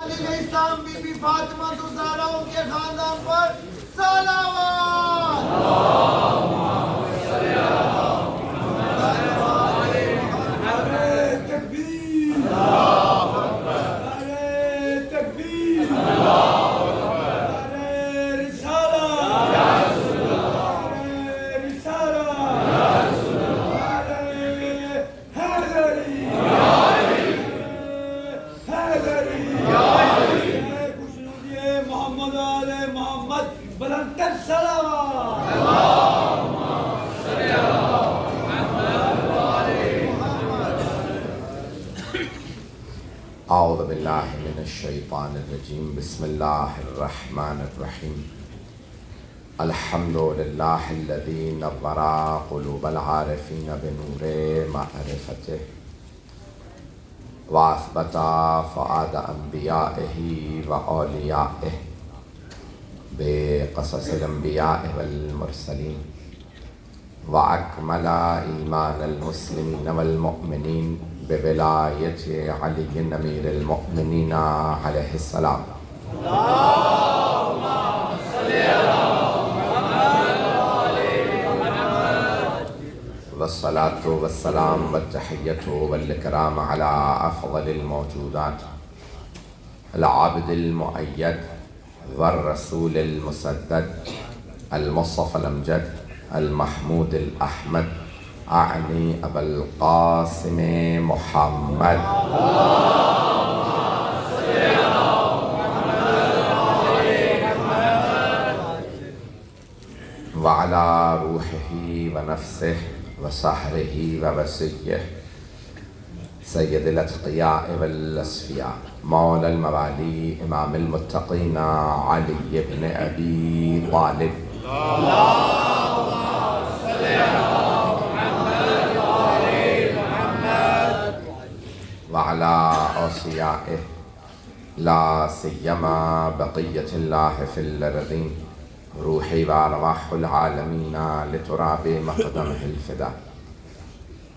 اسلام بی بی فاطمہ زہرا ان کے خاندان پر اعوذ باللہ من الشیطان الرجیم بسم اللہ الرحمن الرحیم الحمد للہ الذی نور قلوب العارفین بنور معرفتہ واثبت فؤاد انبیائہ واولیائہ بقصص الانبیاء والمرسلین واکمل ایمان المسلمین والمؤمنین بولایت علی امیر المؤمنین علیہ السلام والصلاة والسلام والتحیۃ والاکرام علی افضل الموجودات العابد المؤید والرسول المسدد المصطفى الامجد المحمود الاحمد اعنی ابا القاسم محمد وعلى روحه ونفسه وسحره ووسيه سید الاتقیاء والاصفیاء مولا الموالی امام المتقین علی بن ابی طالب وعلى أوصيائه لا سيما بقية الله في الأرضين روحي وأرواح العالمين لتراب مقدمه الفداء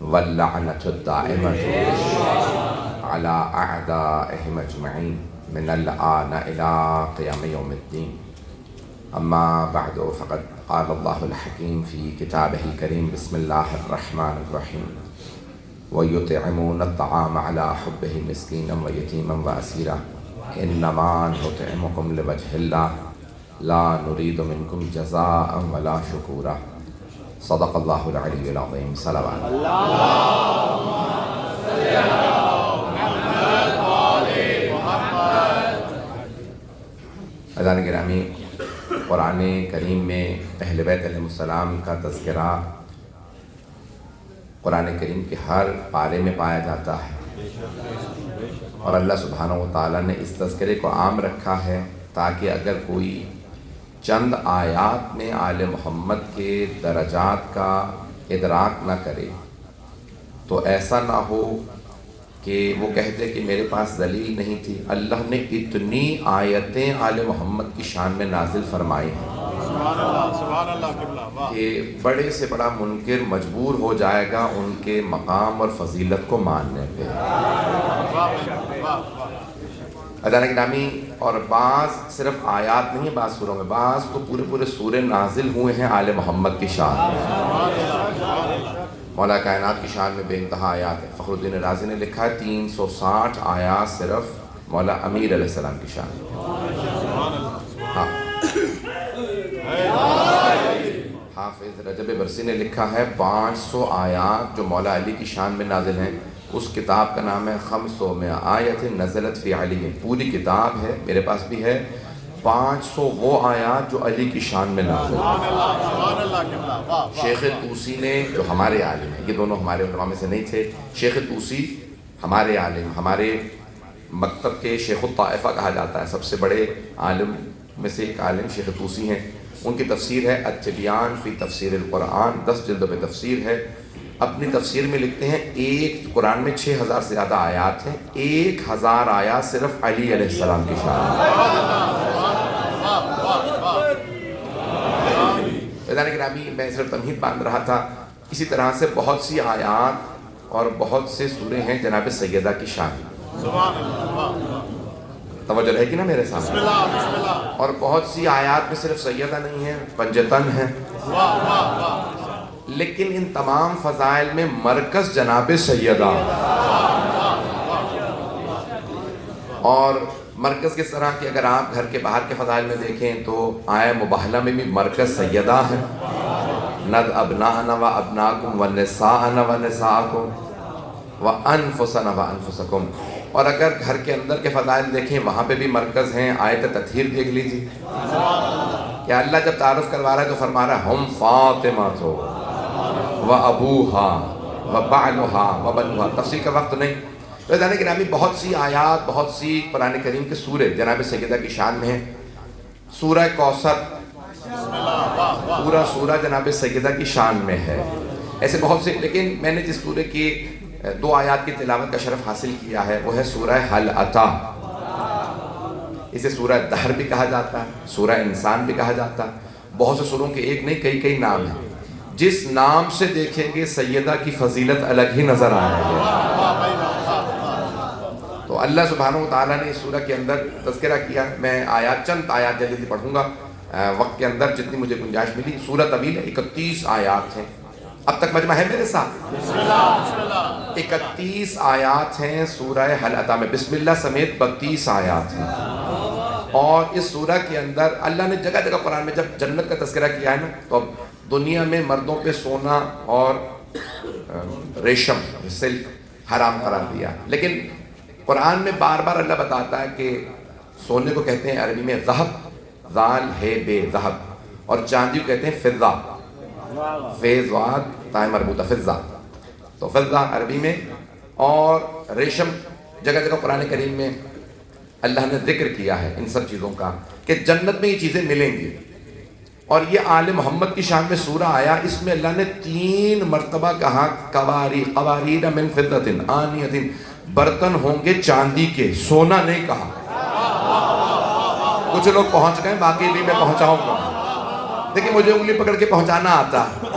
واللعنة الدائمة على أعدائهم أجمعين من الآن إلى قيام يوم الدين أما بعد فقد قال الله الحكيم في كتابه الكريم بسم الله الرحمن الرحيم وَيُطْعِمُونَ الطَّعَامَ عَلَى حُبِّهِ مِسْكِينًا وَيَتِيمًا وَأَسِيرًا إِنَّمَا نُطْعِمُكُمْ لِوَجْهِ اللَّهِ لَا نُرِيدُ مِنكُمْ جَزَاءً وَلَا شُكُورًا صدق اللہ العلی العظیم صلوات عزیزان گرامی، قرآن کریم میں اہل بیت علیہ السلام کا تذکرہ قرآن کریم کے ہر پارے میں پایا جاتا ہے، اور اللہ سبحانہ وتعالیٰ نے اس تذکرے کو عام رکھا ہے تاکہ اگر کوئی چند آیات میں آل محمد کے درجات کا ادراک نہ کرے تو ایسا نہ ہو کہ وہ کہتے کہ میرے پاس دلیل نہیں تھی۔ اللہ نے اتنی آیتیں آل محمد کی شان میں نازل فرمائی ہیں کہ بڑے سے بڑا منکر مجبور ہو جائے گا ان کے مقام اور فضیلت کو ماننے پہ۔ عزیزان گرامی، اور بعض صرف آیات نہیں ہیں، بعض سوروں میں، بعض تو پورے سورے نازل ہوئے ہیں آل محمد کی شان میں۔ مولا کائنات کی شان میں بے انتہا آیات ہیں۔ فخر الدین رازی نے لکھا ہے 360 آیات صرف مولا امیر علیہ السلام کی شان میں۔ ہاں، حافظ رجب برسی نے لکھا ہے 500 آیات جو مولا علی کی شان میں نازل ہیں۔ اس کتاب کا نام ہے 500 آیت نزلت فی علی، پوری کتاب ہے، میرے پاس بھی ہے، 500 وہ آیات جو علی کی شان میں نازل ہیں۔ شیخ طوسی نے، جو ہمارے عالم ہیں، یہ دونوں ہمارے علماء میں سے نہیں تھے، شیخ طوسی ہمارے عالم، ہمارے مکتب کے شیخ الطائفہ کہا جاتا ہے، سب سے بڑے عالم میں سے ایک عالم شیخ طوسی ہیں۔ ان کی تفسیر ہے التبیان فی تفسیر القرآن، 10 جلدوں پہ تفسیر ہے۔ اپنی تفسیر میں لکھتے ہیں ایک قرآن میں 6000 سے زیادہ آیات ہیں، 1000 آیات صرف علی علیہ السلام کی شان میں۔ گرامی، میں صرف تمہید باندھ رہا تھا، اسی طرح سے بہت سی آیات اور بہت سے سورے ہیں جناب سیدہ کی شان۔ توجہ رہے گی نا میرے سامنے؟ اور بہت سی آیات میں صرف سیدہ نہیں ہے، پنجتن ہے، لیکن ان تمام فضائل میں مرکز جناب سیدہ. اور مرکز کس طرح کہ اگر آپ گھر کے باہر کے فضائل میں دیکھیں تو آیہ مباہلہ میں بھی مرکز سیدہ ہے. ند ابناءنا و ابناکم و نساءنا و نساءکم و انفسنا و انفسکم. اور اگر گھر کے اندر کے فضائل دیکھیں وہاں پہ بھی مرکز ہیں. آیت تطہیر دیکھ لیجیے کہ اللہ جب تعارف کروا رہا ہے تو فرما رہا ہے ہم فاطمہ تو و ابوہا و بعلہا و بنوہا. تفصیل کا وقت نہیں. تو جانے کہ نامی بہت سی آیات، بہت سی قرآن کریم کے سورے جناب سیدہ کی شان میں ہیں. سورہ کوثر پورا سورہ جناب سیدہ کی شان میں ہے. ایسے بہت سے، لیکن میں نے جس سورے کی 2 آیات کی تلاوت کا شرف حاصل کیا ہے وہ ہے سورہ حل اتا. اسے سورہ دہر بھی کہا جاتا ہے، سورہ انسان بھی کہا جاتا ہے. بہت سے سوروں کے ایک نہیں کئی نام ہیں. جس نام سے دیکھیں گے سیدہ کی فضیلت الگ ہی نظر آئے گی. تو اللہ سبحانہ وتعالیٰ نے اس سورہ کے اندر تذکرہ کیا. میں چند آیات جلدی پڑھوں گا وقت کے اندر جتنی مجھے گنجائش ملی. سورہ طویل ہے، 31 آیات ہیں. اب تک مجمع ہے میرے ساتھ؟ 31 آیات ہیں سورہ حل اتا میں. بسم اللہ سمیت 32 آیات ہیں. اور اس سورہ کے اندر اللہ نے جگہ جگہ قرآن میں جب جنت کا تذکرہ کیا ہے نا تو اب دنیا میں مردوں پہ سونا اور ریشم سلک حرام قرار دیا. لیکن قرآن میں بار بار اللہ بتاتا ہے کہ سونے کو کہتے ہیں عربی میں ذہب، ذال ہے بے ذہب، اور چاندی کو کہتے ہیں فضہ، فیض واد تائیں مربوطہ فضہ. تو فضہ عربی میں. اور ریشم جگہ جگہ قرآن کریم میں اللہ نے ذکر کیا ہے ان سب چیزوں کا کہ جنت میں یہ چیزیں ملیں گی. اور یہ آل محمد کی شان میں سورہ آیا، اس میں اللہ نے 3 مرتبہ کہا قواریر من فضۃ آنیۃ، برتن ہوں گے چاندی کے، سونا نہیں کہا. کچھ لوگ پہنچ گئے، باقی بھی میں پہنچاؤں گا. دیکھیں مجھے انگلی پکڑ کے پہنچانا آتا ہے،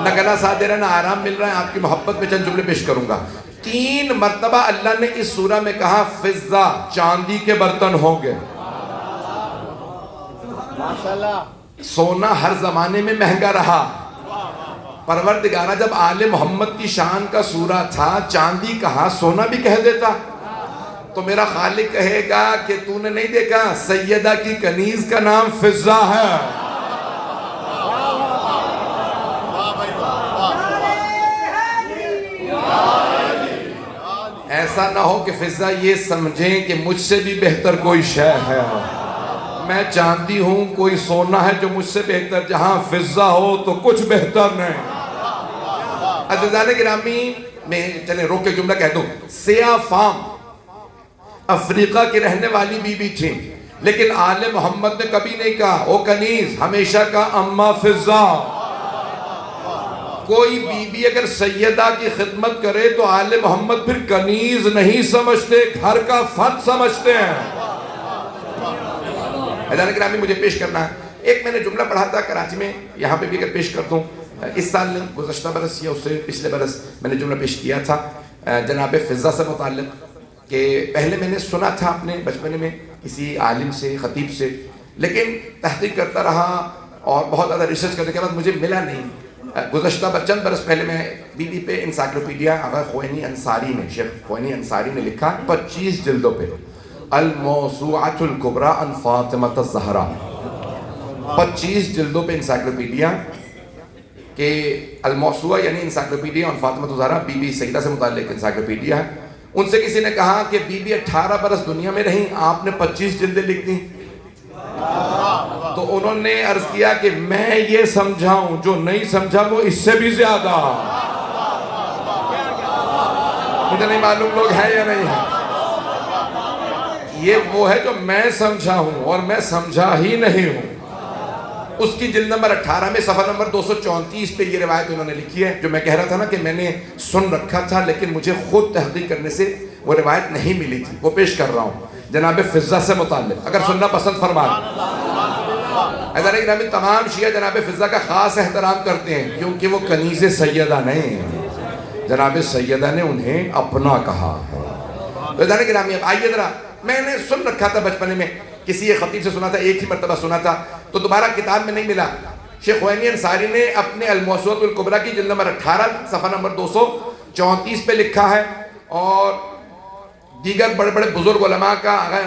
نہ گلا ساتھ دے رہا نہ آرام مل رہا ہے. آپ کی محبت میں چند جملے پیش کروں گا. 3 مرتبہ اللہ نے اس سورہ میں کہا فضہ، چاندی کے برتن ہوں گے. سونا ہر زمانے میں مہنگا رہا. پروردگارہ جب آل محمد کی شان کا سورہ تھا، چاندی کہا، سونا بھی کہہ دیتا. تو میرا خالق کہے گا کہ تو نے نہیں دیکھا سیدہ کی کنیز کا نام فضہ ہے. ایسا نہ ہو کہ فضہ یہ سمجھیں کہ مجھ سے بھی بہتر کوئی شے ہے. میں چاندی ہوں، کوئی سونا ہے جو مجھ سے بہتر. جہاں فضہ ہو تو کچھ بہتر نہیں. عزیزان گرامی، میں چلیں روک کے جملہ کہہ دوں. سیاہ فام افریقہ کی رہنے والی بی بی تھیں، لیکن آل محمد نے کبھی نہیں کہا او کنیز، ہمیشہ کہا اما فضہ. کوئی بی بی اگر سیدہ کی خدمت کرے تو آل محمد پھر کنیز نہیں سمجھتے، گھر کا فرد سمجھتے ہیں. عزیزان گرامی، مجھے پیش کرنا ہے. ایک میں نے جملہ پڑھا تھا کراچی میں، یہاں پہ بھی اگر پیش کر دوں. اس سال گزشتہ برس یا اس سے پچھلے برس میں نے جملہ پیش کیا تھا جناب فضہ سے متعلق. کہ پہلے میں نے سنا تھا اپنے بچپنے میں کسی عالم سے، خطیب سے، لیکن تحقیق کرتا رہا اور بہت زیادہ ریسرچ کرنے کے بعد مجھے ملا نہیں. گزشتہ چند برس پہلے میں بی بی پہ انسائکلوپیڈیا آغا خوئینی انصاری نے، شیخ خوئینی انصاری نے لکھا 25 جلدوں پہ الموسوعۃ الکبریٰ عن فاطمہ الزہرا. 25 جلدوں پہ انسائکلوپیڈیا کہ الموسوعہ یعنی انسائکلوپیڈیا عن فاطمہ الزہرا بی بی سیدہ سے متعلق انسائکلوپیڈیا ہے. ان سے کسی نے کہا کہ بی بی 18 برس دنیا میں رہیں، آپ نے 25 جلدیں لکھ دیں. تو انہوں نے عرض کیا کہ میں یہ سمجھاؤں، جو نہیں سمجھا وہ اس سے بھی زیادہ. مجھے نہیں معلوم لوگ ہیں یا نہیں ہیں. یہ وہ ہے جو میں سمجھا ہوں اور میں سمجھا ہی نہیں ہوں. اس کی جلد نمبر 18 میں صفحہ نمبر 234 پہ یہ روایت انہوں نے لکھی ہے، جو میں کہہ رہا تھا نا کہ میں نے سن رکھا تھا لیکن مجھے خود تحقیق کرنے سے وہ روایت نہیں ملی تھی. وہ پیش کر رہا ہوں جناب فضہ سے متعلق، اگر سننا پسند فرمائیں. عزیزان گرامی، تمام شیعہ جناب فضہ کا خاص احترام کرتے ہیں کیونکہ وہ کنیز سیدہ نہیں ہیں. جناب سیدہ نے انہیں اپنا کہا ہے. عزیزان گرامی، اب آئیے ذرا میں نے سن رکھا تھا بچپنے میں، کسی ایک خطیب سے سنا تھا، ایک ہی مرتبہ سنا تھا، تو دوبارہ کتاب میں نہیں ملا۔ شیخ خوینی انصاری نے اپنے الموسوعۃ الکبریٰ کی جلد نمبر 18 صفحہ نمبر 234 پہ لکھا ہے، اور دیگر بڑے بڑے بزرگ علماء کا آغا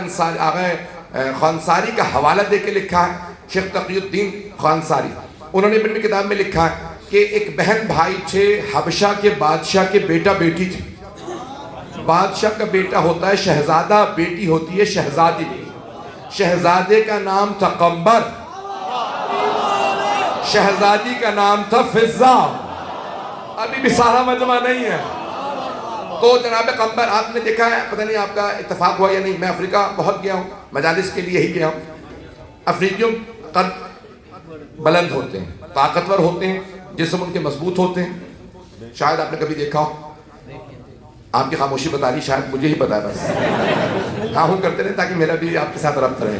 خانساری کا حوالہ دے کے لکھا ہے، شیخ تقی الدین خانساری، انہوں نے اپنی کتاب میں لکھا ہے کہ ایک بہن بھائی تھے، حبشہ کے بادشاہ کے بیٹا بیٹی تھے۔ بادشاہ کا بیٹا ہوتا ہے شہزادہ، بیٹی ہوتی ہے شہزادی۔ شہزادے کا نام تھا قمبر، شہزادی کا نام تھا فضہ۔ ابھی بھی سارا مجمع نہیں ہے۔ تو جناب قمبر، آپ نے دیکھا ہے، پتہ نہیں آپ کا اتفاق ہوا یا نہیں، میں افریقہ بہت گیا ہوں، مجالس کے لیے ہی گیا ہوں۔ افریقیوں قد بلند ہوتے ہیں، طاقتور ہوتے ہیں، جسم ان کے مضبوط ہوتے ہیں۔ شاید آپ نے کبھی دیکھا ہو، آپ کی خاموشی بتا رہی، شاید مجھے ہی پتا ہے بس، ہاں ہوں کرتے رہے تاکہ میرا بھی آپ کے ساتھ ربط رہے۔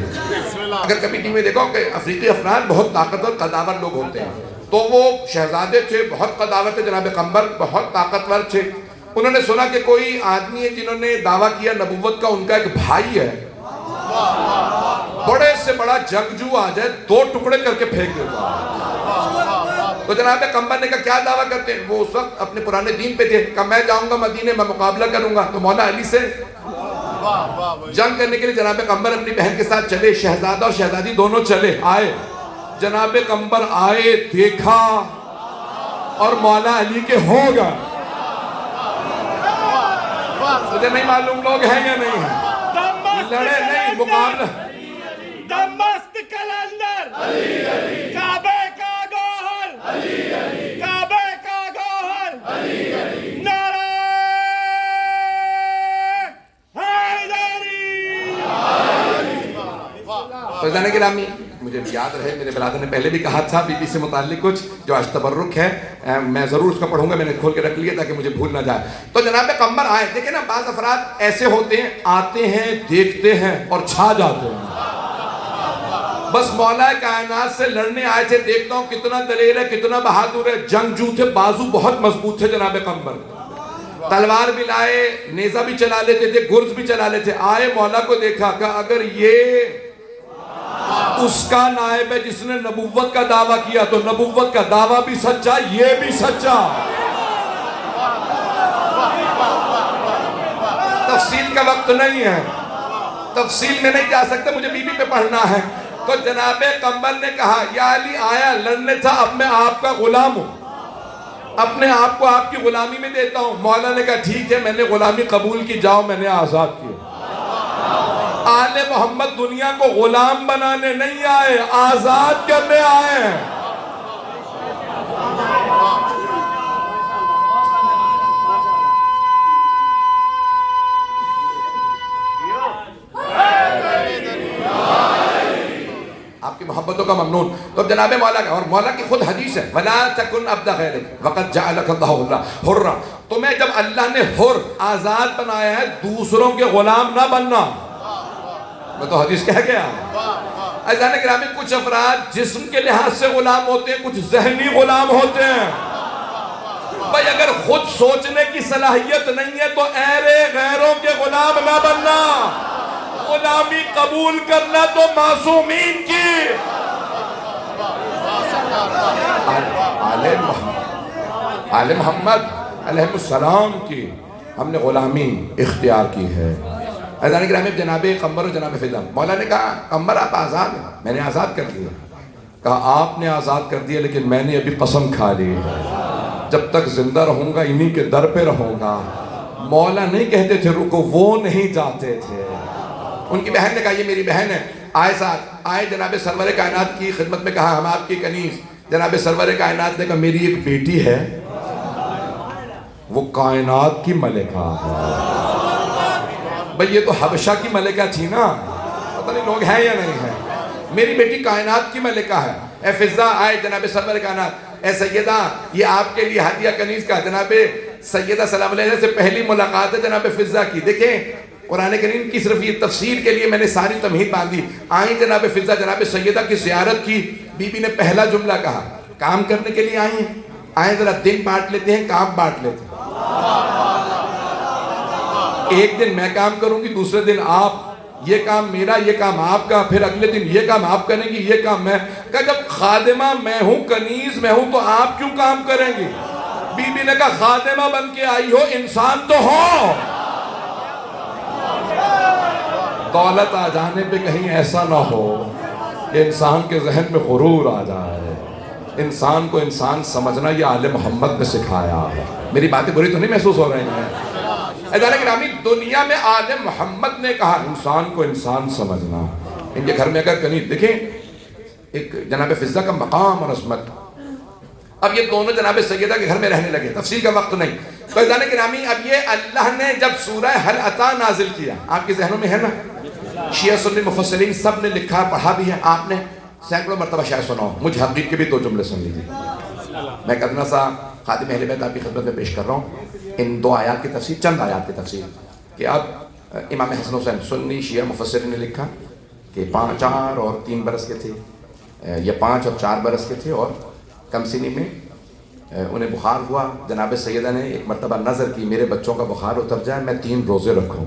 اگر کبھی ٹی وی میں دیکھا ہو کہ افریقی افراد بہت طاقتور قداور لوگ ہوتے ہیں، تو وہ شہزادے تھے، بہت قداور تھے، جناب قمبر بہت طاقتور تھے۔ انہوں نے سنا کہ کوئی آدمی ہے جنہوں نے دعویٰ کیا نبوت کا، ان کا ایک بھائی ہے، بڑے سے بڑا جنگجو آ جائے 2 ٹکڑے کر کے پھینک دیتا۔ تو جناب قمبر نے کہا کیا دعویٰ کرتے ہیں؟ وہ اس وقت اپنے پرانے دین پہ تھے، کہا میں جاؤں گا مدینے میں مقابلہ کروں گا۔ تو مولا علی سے جنگ کرنے کے لیے جناب قمبر اپنی بہن کے ساتھ چلے، شہزادہ اور شہزادی دونوں چلے آئے۔ جناب قمبر آئے، دیکھا، اور مولا علی کے ہوگا۔ مجھے نہیں معلوم لوگ ہیں یا نہیں ہیں، لڑے نہیں، مقابلہ۔ دمست کلندر کعبے کا گوہر، کعبے کا گوہر، نعرہ حیدری۔ فیضان گرامی، مجھے یاد رہے میرے برادر نے پہلے بھی کہا تھا بی بی سے متعلق کچھ جو آج تبرک ہے، میں ضرور اس کا پڑھوں گا، میں نے کھول کے رکھ لیا تاکہ مجھے بھول نہ جائے۔ تو جناب قمبر آئے، دیکھیں نا بعض افراد ایسے ہوتے ہیں، آتے ہیں، دیکھتے ہیں اور چھا جاتے ہیں۔ بس مولا کائنات سے لڑنے آئے تھے، دیکھتا ہوں کتنا دلیر ہے، کتنا بہادر ہے، جنگجو تھے، بازو بہت مضبوط تھے جناب قمبر، تلوار بھی لائے، نیزہ بھی چلا لیتے تھے، گرز بھی چلا لیتے تھے۔ آئے مولا کو دیکھا، کہا اگر یہ اس کا نائب ہے جس نے نبوت کا دعویٰ کیا تو نبوت کا دعویٰ بھی سچا، یہ بھی سچا۔ تفصیل کا وقت نہیں ہے، تفصیل میں نہیں جا سکتے، مجھے بی بی پہ پڑھنا ہے۔ تو جناب قمبر نے کہا یا علی آیا لڑنے تھا، اب میں آپ کا غلام ہوں، اپنے آپ کو آپ کی غلامی میں دیتا ہوں۔ مولا نے کہا ٹھیک ہے، میں نے غلامی قبول کی، جاؤ میں نے آزاد کیا۔ آل محمد دنیا کو غلام بنانے نہیں آئے، آزاد کرنے آئے ہیں۔ آپ کی محبتوں کا ممنون۔ تو جناب مولا کا، اور مولا کی خود حدیث ہے وَلَا تَكُنْ عَبْدَ غَيْرِكَ وَقَدْ جَعَلَكَ اللَّهُ حُرًّا۔ تمہیں جب اللہ نے حر آزاد بنایا ہے، دوسروں کے غلام نہ بننا۔ میں تو حدیث کہہ گیا۔ عزیزان گرامی، کچھ افراد جسم کے لحاظ سے غلام ہوتے ہیں، کچھ ذہنی غلام ہوتے ہیں۔ بھائی اگر خود سوچنے کی صلاحیت نہیں ہے تو غیروں کے غلام نہ بننا، غلامی قبول کرنا تو معصومین کی۔ آل محمد علیہ السلام کی ہم نے غلامی اختیار کی ہے۔ عزیزان گرامی، جناب قمبر اور جناب فضہ، مولا نے کہا قمبر آپ آزاد ہیں، میں نے آزاد کر دیا۔ کہا آپ نے آزاد کر دیا لیکن میں نے ابھی قسم کھا لی ہے، جب تک زندہ رہوں گا انہی کے در پہ رہوں گا۔ مولا نہیں کہتے تھے رکو، وہ نہیں جاتے تھے۔ ان کی بہن نے کہا یہ میری بہن ہے، آئے ساتھ آئے، جناب سرور کائنات کی خدمت میں کہا ہم آپ کی کنیز۔ جناب سرور کائنات نے کہا میری ایک بیٹی ہے، وہ کائنات کی ملکہ ہے۔ بھئی یہ تو حبشہ کی ملکہ تھی نا، پتہ نہیں لوگ ہیں یا نہیں ہیں، میری بیٹی کائنات کی ملکہ ہے۔ اے فضہ، آئے جناب سرور کائنات، اے سیدہ یہ آپ کے لیے ہدیہ کنیز کا۔ جناب سیدہ سلام علیہ سے پہلی ملاقات ہے جناب فضہ کی۔ دیکھیں قرآن کریم کی صرف یہ تفسیر کے لیے میں نے ساری تمہید باندھی۔ آئیں جناب فضہ جناب سیدہ کی زیارت کی، بی بی نے پہلا جملہ کہا کام کرنے کے لیے آئی ہیں، آئیں ذرا دن بانٹ لیتے ہیں، کام بانٹ لیتے ہیں، ایک دن میں کام کروں گی، دوسرے دن آپ یہ کام میرا، یہ کام آپ کا، پھر اگلے دن یہ کام آپ کریں گی، یہ کام میں. کہا جب خادمہ میں ہوں، کنیز میں ہوں، تو آپ کیوں کام کریں گی؟ بی بی نے کہا خادمہ بن کے آئی ہو، انسان تو ہو. دولت آ جانے پہ کہیں ایسا نہ ہو کہ انسان کے ذہن میں غرور آ جائے. انسان کو انسان سمجھنا یہ آل محمد نے سکھایا ہے. میری باتیں بری تو نہیں محسوس ہو رہی ہیں؟ عزیزان گرامی، دنیا میں آل محمد نے کہا انسان کو انسان سمجھنا. ان کے گھر میں اگر کنی دیکھیں ایک جناب فضہ کا مقام اور عظمت. اب یہ دونوں جناب سیدہ کے گھر میں رہنے لگے، تفصیل کا وقت نہیں. تو عزیزان گرامی، اب یہ اللہ نے جب سورہ حل عطا نازل کیا، آپ کے ذہنوں میں ہے نا، شیعہ سنی مفسرین سب نے لکھا، پڑھا بھی ہے، آپ نے سینکڑوں مرتبہ شاید سنا ہو. مجھ حقیق کے بھی 2 جملے سن لیجیے. میں ایک ادنا سا خادم اہل بیت آپ کی خدمت میں پیش کر رہا ہوں ان 2 آیات کی تفسیر، چند آیات کی تفسیر. کہ اب امام حسن حسین سنی شیعہ مفسرین نے لکھا کہ 4 اور 3 برس کے تھے، یا 5 اور 4 برس کے تھے، اور کم سنی میں انہیں بخار ہوا. جناب سیدہ نے ایک مرتبہ نظر کی میرے بچوں کا بخار اتر جائے میں 3 روزے رکھوں.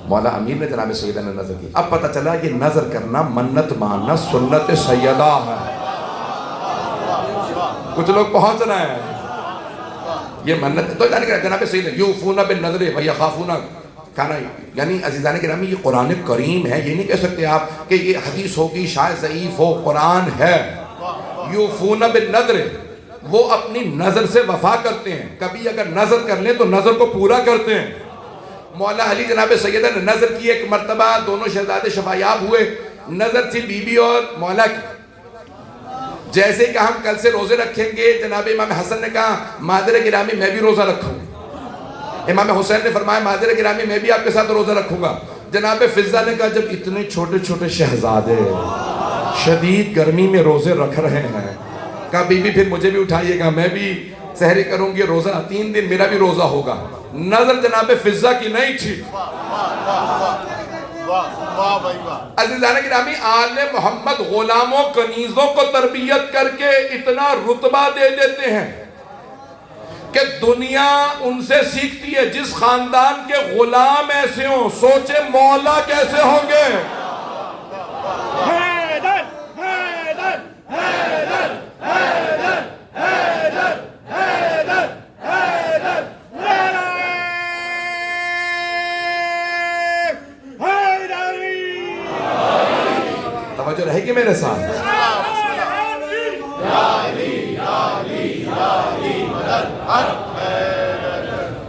مولا امیر نے جناب سیدہ نے نظر کی. اب پتہ چلا یہ نظر کرنا، منت ماننا سنت سیدہ ہے. کچھ لوگ پہنچ رہے ہیں یہ منت. تو جناب سیدہ یوفون بالنذر ویخافون کانا، یعنی عزیزان گرامی یہ قرآن کریم ہے. یہ نہیں کہہ سکتے آپ کہ یہ حدیث ہوگی شاید ضعیف ہو، قرآن ہے. یوفون بالنذر، وہ اپنی نظر سے وفا کرتے ہیں. کبھی اگر نظر کر لیں تو نظر کو پورا کرتے ہیں. مولا علی جناب سیدہ نے نظر کی ایک مرتبہ، دونوں شہزادے شفایاب ہوئے. نظر تھی بی بی اور مولا کی. جیسے کہ ہم کل سے روزے رکھیں گے، جناب امام حسن نے کہا مادر گرامی میں بھی روزہ رکھوں. امام حسین نے فرمایا مادر گرامی میں بھی آپ کے ساتھ روزہ رکھوں گا. جناب فضہ نے کہا جب اتنے چھوٹے چھوٹے شہزادے شدید گرمی میں روزے رکھ رہے ہیں، کہا بی بی پھر مجھے بھی اٹھائیے گا، میں بھی سحری کروں گی، روزہ 3 دن میرا بھی روزہ ہوگا. نظر جناب فضہ کی نہیں تھی. عزیزان گرامی، آل محمد غلاموں کنیزوں کو تربیت کر کے اتنا رتبہ دے دیتے ہیں کہ دنیا ان سے سیکھتی ہے. جس خاندان کے غلام ایسے ہوں، سوچے مولا کیسے ہوں گے. حیدر حیدر حیدر حیدر حیدر حیدر حیدر حیدری. توجہ رہے گی میرے ساتھ.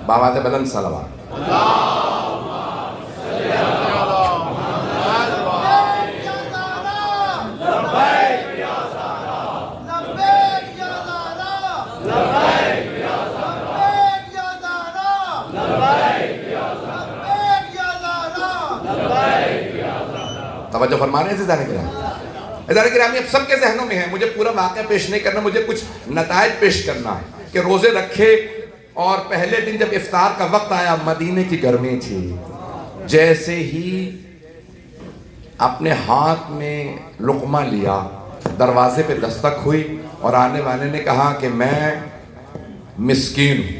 بابا دے بلند صلوات. توجہ فرما رہے ہیں عزیزان گرامی. عزیزان گرامی، اب سب کے ذہنوں میں ہے، مجھے پورا واقعہ پیش نہیں کرنا، مجھے کچھ نتائج پیش کرنا ہے کہ روزے رکھے اور پہلے دن جب افطار کا وقت آیا، مدینے کی گرمی تھی. جیسے ہی اپنے ہاتھ میں لقمہ لیا، دروازے پہ دستک ہوئی اور آنے والے نے کہا کہ میں مسکین ہوں.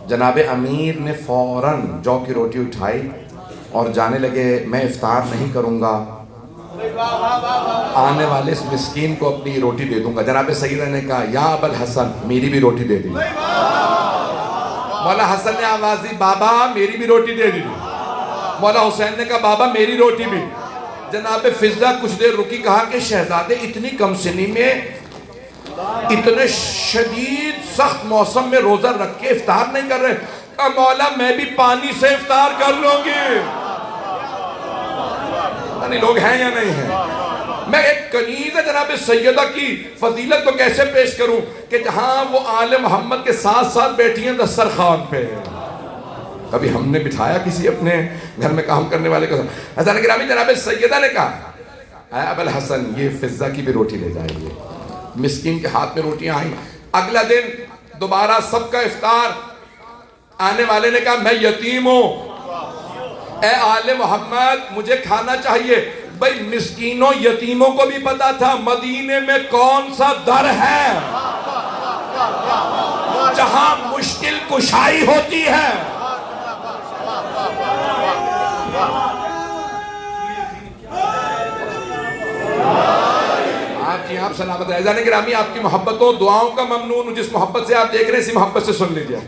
جناب امیر نے فوراً جو کی روٹی اٹھائی اور جانے لگے میں افطار نہیں کروں گا، آنے والے اس مسکین کو اپنی روٹی دے دوں گا. جناب سیدہ نے کہا یا ابا الحسن میری بھی روٹی دے دی. مولا حسن نے آواز دی بابا میری بھی روٹی دے دی. مولا حسین نے کہا بابا میری روٹی بھی. جناب فضہ کچھ دیر رکی، کہا کہ شہزادے اتنی کم سنی میں اتنے شدید سخت موسم میں روزہ رکھ کے افطار نہیں کر رہے. کہا مولا میں بھی پانی سے افطار کر لوں گی. لوگ ہیں یا نہیں ہیں؟ میں ایک کنیز جناب سیدہ کی فضیلت کو کیسے پیش کروں کہ جہاں وہ آل محمد کے ساتھ ساتھ بیٹھی ہیں دسترخوان پہ. کبھی ہم نے بٹھایا کسی اپنے گھر میں کام کرنے والے کو؟ حضرت گرامی جناب سیدہ نے کہا اے ابا الحسن یہ فضہ کی بھی روٹی لے جائیے. مسکین کے ہاتھ میں روٹیاں آئیں. اگلا دن دوبارہ سب کا افطار. آنے والے نے کہا میں یتیم ہوں، اے آل محمد مجھے کھانا چاہیے. بھئی مسکینوں یتیموں کو بھی پتا تھا مدینے میں کون سا در ہے جہاں مشکل کشائی ہوتی ہے. جی آپ سلامت رہے. عزیزان گرامی آپ کی محبتوں دعاؤں کا ممنون ہوں. جس محبت سے آپ دیکھ رہے ہیں اسی محبت سے سن لیجئے.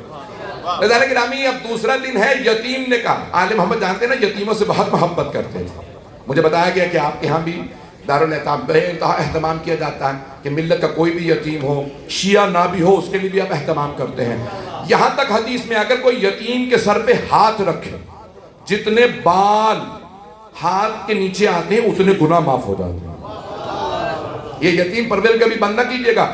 عزیزان گرامی اب دوسرا دن ہے یتیم نکاح. آل محمد جانتے ہیں نا یتیموں سے بہت محبت کرتے ہیں. مجھے بتایا گیا کہ آپ کے ہاں بھی دارالایتام بے انتہا اہتمام کیا جاتا ہے کہ ملت کا کوئی بھی یتیم ہو, شیعہ نہ بھی ہو, اس کے لیے بھی آپ اہتمام کرتے ہیں. یہاں تک حدیث میں اگر کوئی یتیم کے سر پہ ہاتھ رکھے, جتنے بال ہاتھ کے نیچے آتے ہیں اتنے گناہ معاف ہو جاتے ہیں. یہ یتیم پرور کبھی بند نہ کیجیے گا.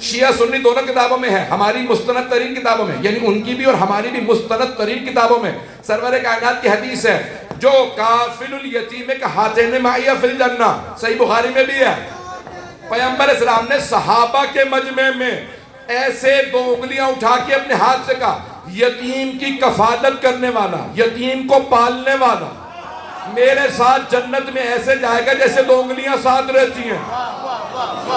شیعہ سنی دونوں کتابوں میں ہے, ہماری مستند ترین کتابوں میں, یعنی ان کی بھی اور ہماری بھی مستند ترین کتابوں میں سرور کائنات کی حدیث ہے جو کافل الیتیم کا ہاتین معیہ فی الجنہ, صحیح بخاری میں بھی ہے. پیغمبر اسلام نے صحابہ کے مجمع میں ایسے دو انگلیاں اٹھا کے اپنے ہاتھ سے کہا, یتیم کی کفالت کرنے والا, یتیم کو پالنے والا میرے ساتھ جنت میں ایسے جائے گا جیسے دو انگلیاں ساتھ رہتی ہیں.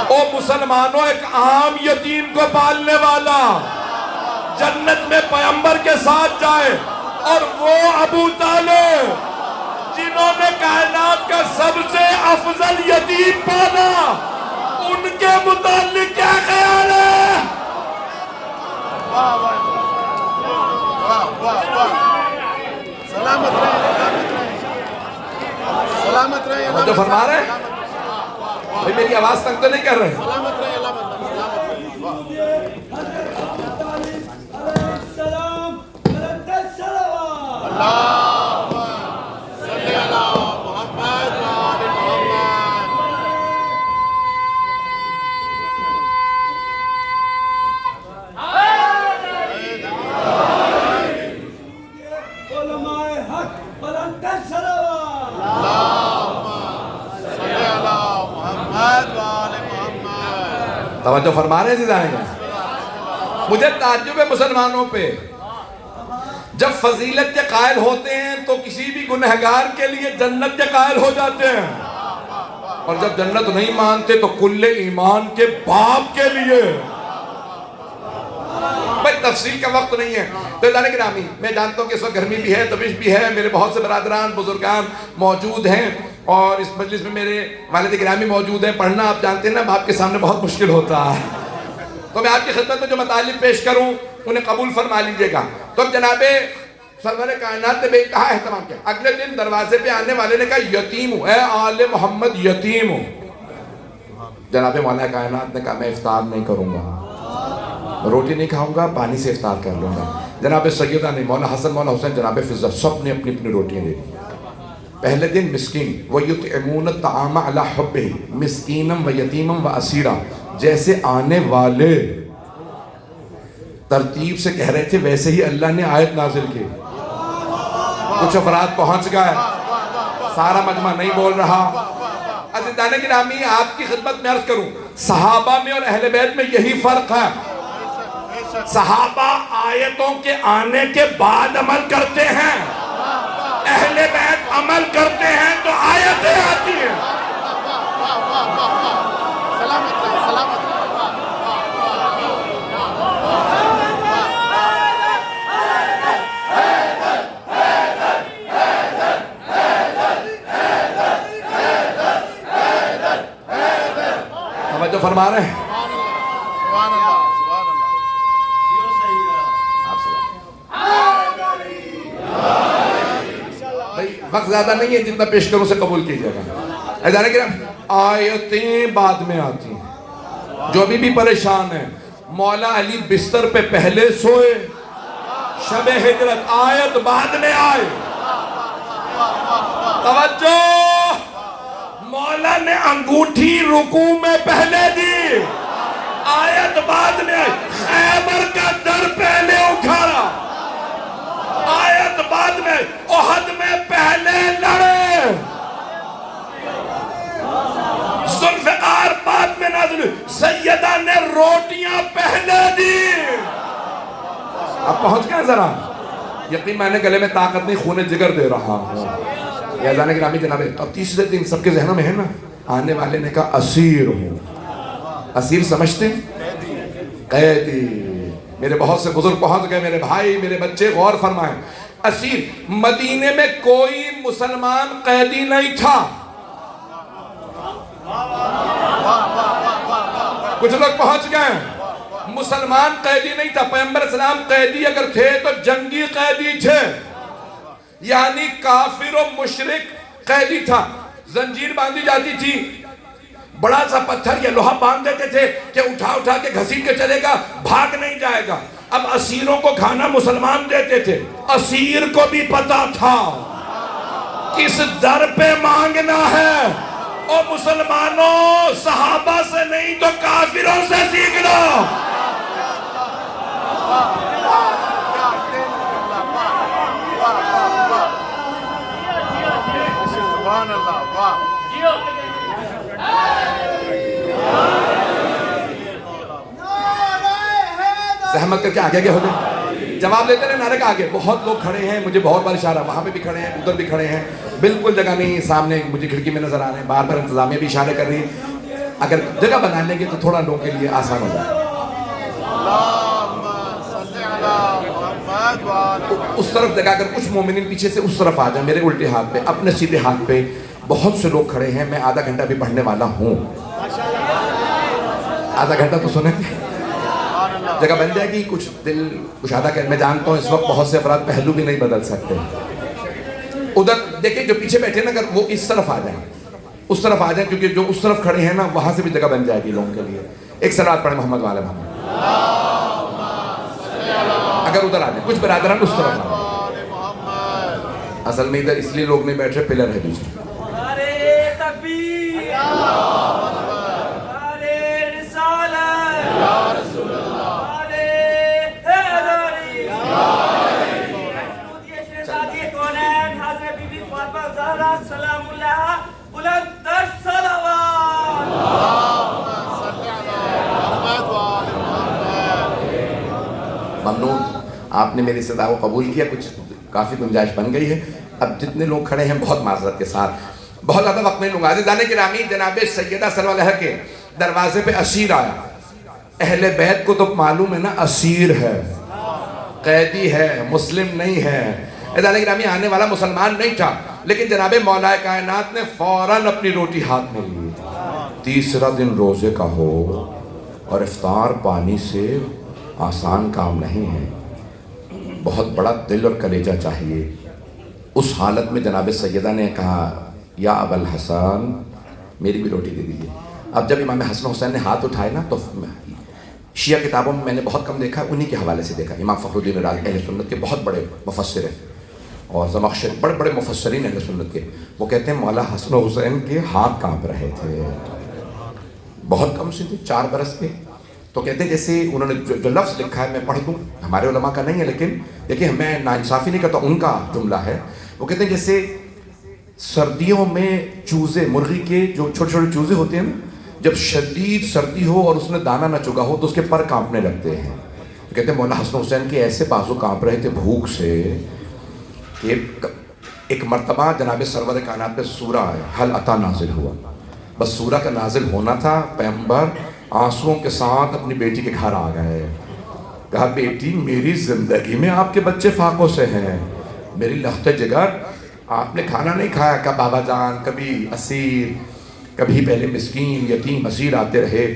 او مسلمانوں, ایک عام یتیم کو پالنے والا جنت میں پیغمبر کے ساتھ جائے, اور وہ ابو طالب جنہوں نے کائنات کا سب سے افضل یتیم پالا, ان کے متعلق کیا خیال ہے؟ سلامت رہے. جو فرما رہے ہیں بھئی میری آواز تنگ تو نہیں کر رہے؟ سلامت رہے. توجہ فرما رہے ہیں. مجھے تعجب ہے مسلمانوں پہ, جب فضیلت کے قائل ہوتے ہیں تو کسی بھی گنہگار کے لیے جنت کے قائل ہو جاتے ہیں, اور جب جنت نہیں مانتے تو کل ایمان کے باپ کے لیے. بھائی تفصیل کا وقت نہیں ہے. تو عزیزان گرامی میں جانتا ہوں کہ اس وقت گرمی بھی ہے, تبش بھی ہے, میرے بہت سے برادران بزرگان موجود ہیں, اور اس مجلس میں میرے والد گرامی موجود ہیں. پڑھنا آپ جانتے ہیں نا باپ کے سامنے بہت مشکل ہوتا ہے, تو میں آپ کی خدمت میں جو مطالب پیش کروں انہیں قبول فرما لیجئے گا. تو اب جناب سرور کائنات نے بے انتہا اہتمام کیا. اگلے دن دروازے پہ آنے والے نے کہا یتیم ہوں, اے آل محمد یتیم ہوں. جناب مولا کائنات نے کہا میں افطار نہیں کروں گا, روٹی نہیں کھاؤں گا, پانی سے افطار کر لوں گا. جناب سیدہ نے, مولا حسن مولا حسین, جناب فضہ, سب نے اپنی اپنی روٹیاں دے دی. پہلے دن مسکین وَيُطْعِمُونَ الطَّعَامَ عَلَى حُبِّهِ مسکینم و یتیمم و اسیرا, جیسے آنے والے ترتیب سے کہہ رہے تھے ویسے ہی اللہ نے آیت نازل کی. کچھ افراد پہنچ گئے, سارا مجمع نہیں بول رہا. عزیزان گرامی آپ کی خدمت میں عرض کروں, صحابہ میں اور اہل بیت میں یہی فرق ہے. صحابہ آیتوں کے آنے کے بعد عمل کرتے ہیں, اہل بیت عمل کرتے ہیں تو آیتیں آتی ہیں. سلامت رہے. توجہ فرما رہے ہیں. وقت زیادہ نہیں ہے, جتنا پیش کروں سے قبول کیجئے گا. عزیزان کرام آیتیں بعد میں آتی ہیں. جو بھی پریشان ہیں, مولا علی بستر پہ پہلے سوئے, شب ہجرت آیت بعد میں آئے. توجہ, مولا نے انگوٹھی رکوع میں پہلے دی, آیت بعد میں آئی. خیبر کا در پہلے اکھاڑا, آیت بعد میں. احد میں پہلے لڑے, ذوالفقار بعد میں نازل ہوئی. سیدہ نے روٹیاں پہلے دی. اب پہنچ گئے ذرا, یقین میں نے گلے میں طاقت نہیں, خون جگر دے رہا ہوں. یا جانے گرامی جناب, اب تیسرے دن سب کے ذہنوں میں ہے نا, آنے والے نے کہا اسیر ہوں. اسیر سمجھتے ہیں؟ قیدی. میرے بہت سے بزرگ پہنچ گئے, میرے بھائی, میرے بچے, غور فرمائیں. اسیر, مدینے میں کوئی مسلمان قیدی نہیں تھا. کچھ لوگ پہنچ گئے. مسلمان قیدی نہیں تھا، پیغمبر اسلام قیدی اگر تھے تو جنگی قیدی تھے، یعنی کافر و مشرک قیدی تھا. زنجیر باندھی جاتی تھی، بڑا سا پتھر یا لوہا باندھ دیتے تھے کہ اٹھا کے گھسیٹ کے چلے گا، بھاگ نہیں جائے گا. اب اسیروں کو کھانا مسلمان دیتے تھے، اسیر کو بھی پتا تھا کس در پہ مانگنا ہے. اور مسلمانوں صحابہ سے نہیں تو کافروں سے سیکھ لو. سبحان اللہ. واہ. زحمت کر کے آگے ہو جائے. جواب دیتے رہے نعرے کا آگے. بہت لوگ کھڑے ہیں، مجھے بہت بار اشارہ، وہاں پہ بھی کھڑے ہیں، ادھر بھی کھڑے ہیں، بالکل جگہ نہیں. سامنے مجھے کھڑکی میں نظر آ رہے ہیں، بار بار انتظامیہ بھی اشارے کر رہی ہے. اگر جگہ بنا لیں گے تو تھوڑا لوگوں کے لیے آسان ہو جائے. اس طرف جگہ، اگر کچھ مومنین پیچھے سے اس طرف آ جائیں، میرے الٹے ہاتھ پہ، اپنے سیدھے ہاتھ پہ. بہت سے لوگ کھڑے ہیں، میں آدھا گھنٹہ بھی پڑھنے والا ہوں. آدھا گھنٹہ تو سنیں گے. جگہ بن جائے گی. کچھ دل کشادہ کر. میں جانتا ہوں اس وقت بہت سے افراد پہلو بھی نہیں بدل سکتے. ادھر دیکھیں جو پیچھے بیٹھے نا، اگر وہ اس طرف آ جائیں، اس طرف آ جائیں، کیونکہ جو اس طرف کھڑے ہیں نا وہاں سے بھی جگہ بن جائے گی لوگوں کے لیے. ایک صلوات پڑھیں محمد والے محمد. اگر ادھر آ جائیں، کچھ برادران اس طرف آ جائیں. اصل میں ادھر اس لیے لوگ نہیں بیٹھ رہے، پلر ہے بیچ میں. ممنون. آپ نے میری صدا کو قبول کیا، کچھ کافی گنجائش بن گئی ہے. اب جتنے لوگ کھڑے ہیں بہت معذرت کے ساتھ، بہت زیادہ وقت نہیں لوں گا. عزیزان گرامی، جناب سیدہ صلی اللہ علیہ کے دروازے پہ اسیر آیا. اہل بیت کو تو معلوم ہے نا اسیر ہے، قیدی ہے، مسلم نہیں ہے. عزیزان گرامی، آنے والا مسلمان نہیں تھا، لیکن جناب مولا کائنات نے فوراً اپنی روٹی ہاتھ میں لی. تیسرا دن روزے کا ہو اور افطار پانی سے آسان کام نہیں ہے، بہت بڑا دل اور کلیجہ چاہیے. اس حالت میں جناب سیدہ نے کہا یا ابا الحسن میری بھی روٹی دے دیجیے. اب جب امام حسن حسین نے ہاتھ اٹھائے نا تو شیعہ کتابوں میں نے بہت کم دیکھا، انہی کے حوالے سے دیکھا. امام فخر الدین رازی اہل سنت کے بہت بڑے مفسر ہیں، اور زمخشری بڑے بڑے مفسرین اہل سنت کے، وہ کہتے ہیں مولا حسن حسین کے ہاتھ کانپ رہے تھے. بہت کم سے تھے، 4 برس کے. تو کہتے ہیں جیسے انہوں نے جو لفظ لکھا ہے میں پڑھ دوں، ہمارے علماء کا نہیں ہے لیکن دیکھیں میں ناانصافی نہیں کرتا، ان کا جملہ ہے. وہ کہتے ہیں جیسے سردیوں میں چوزے، مرغی کے جو چھوٹے چھوٹے چوزے ہوتے ہیں نا، جب شدید سردی ہو اور اس نے دانہ نہ چگا ہو تو اس کے پر کانپنے لگتے ہیں. کہتے ہیں مولا حسن حسین کے ایسے بازو کانپ رہے تھے بھوک سے کہ ایک مرتبہ جناب سرور کائنات پہ سورہ حل عطا نازل ہوا. بس سورہ کا نازل ہونا تھا، پیغمبر آنسوؤں کے ساتھ اپنی بیٹی کے گھر آ گئے. کہا بیٹی میری زندگی میں آپ کے بچے فاقوں سے ہیں، میری لخت جگر آپ نے کھانا نہیں کھایا. کہا بابا جان کبھی اسیر، کبھی پہلے مسکین یتیم اسیر آتے رہے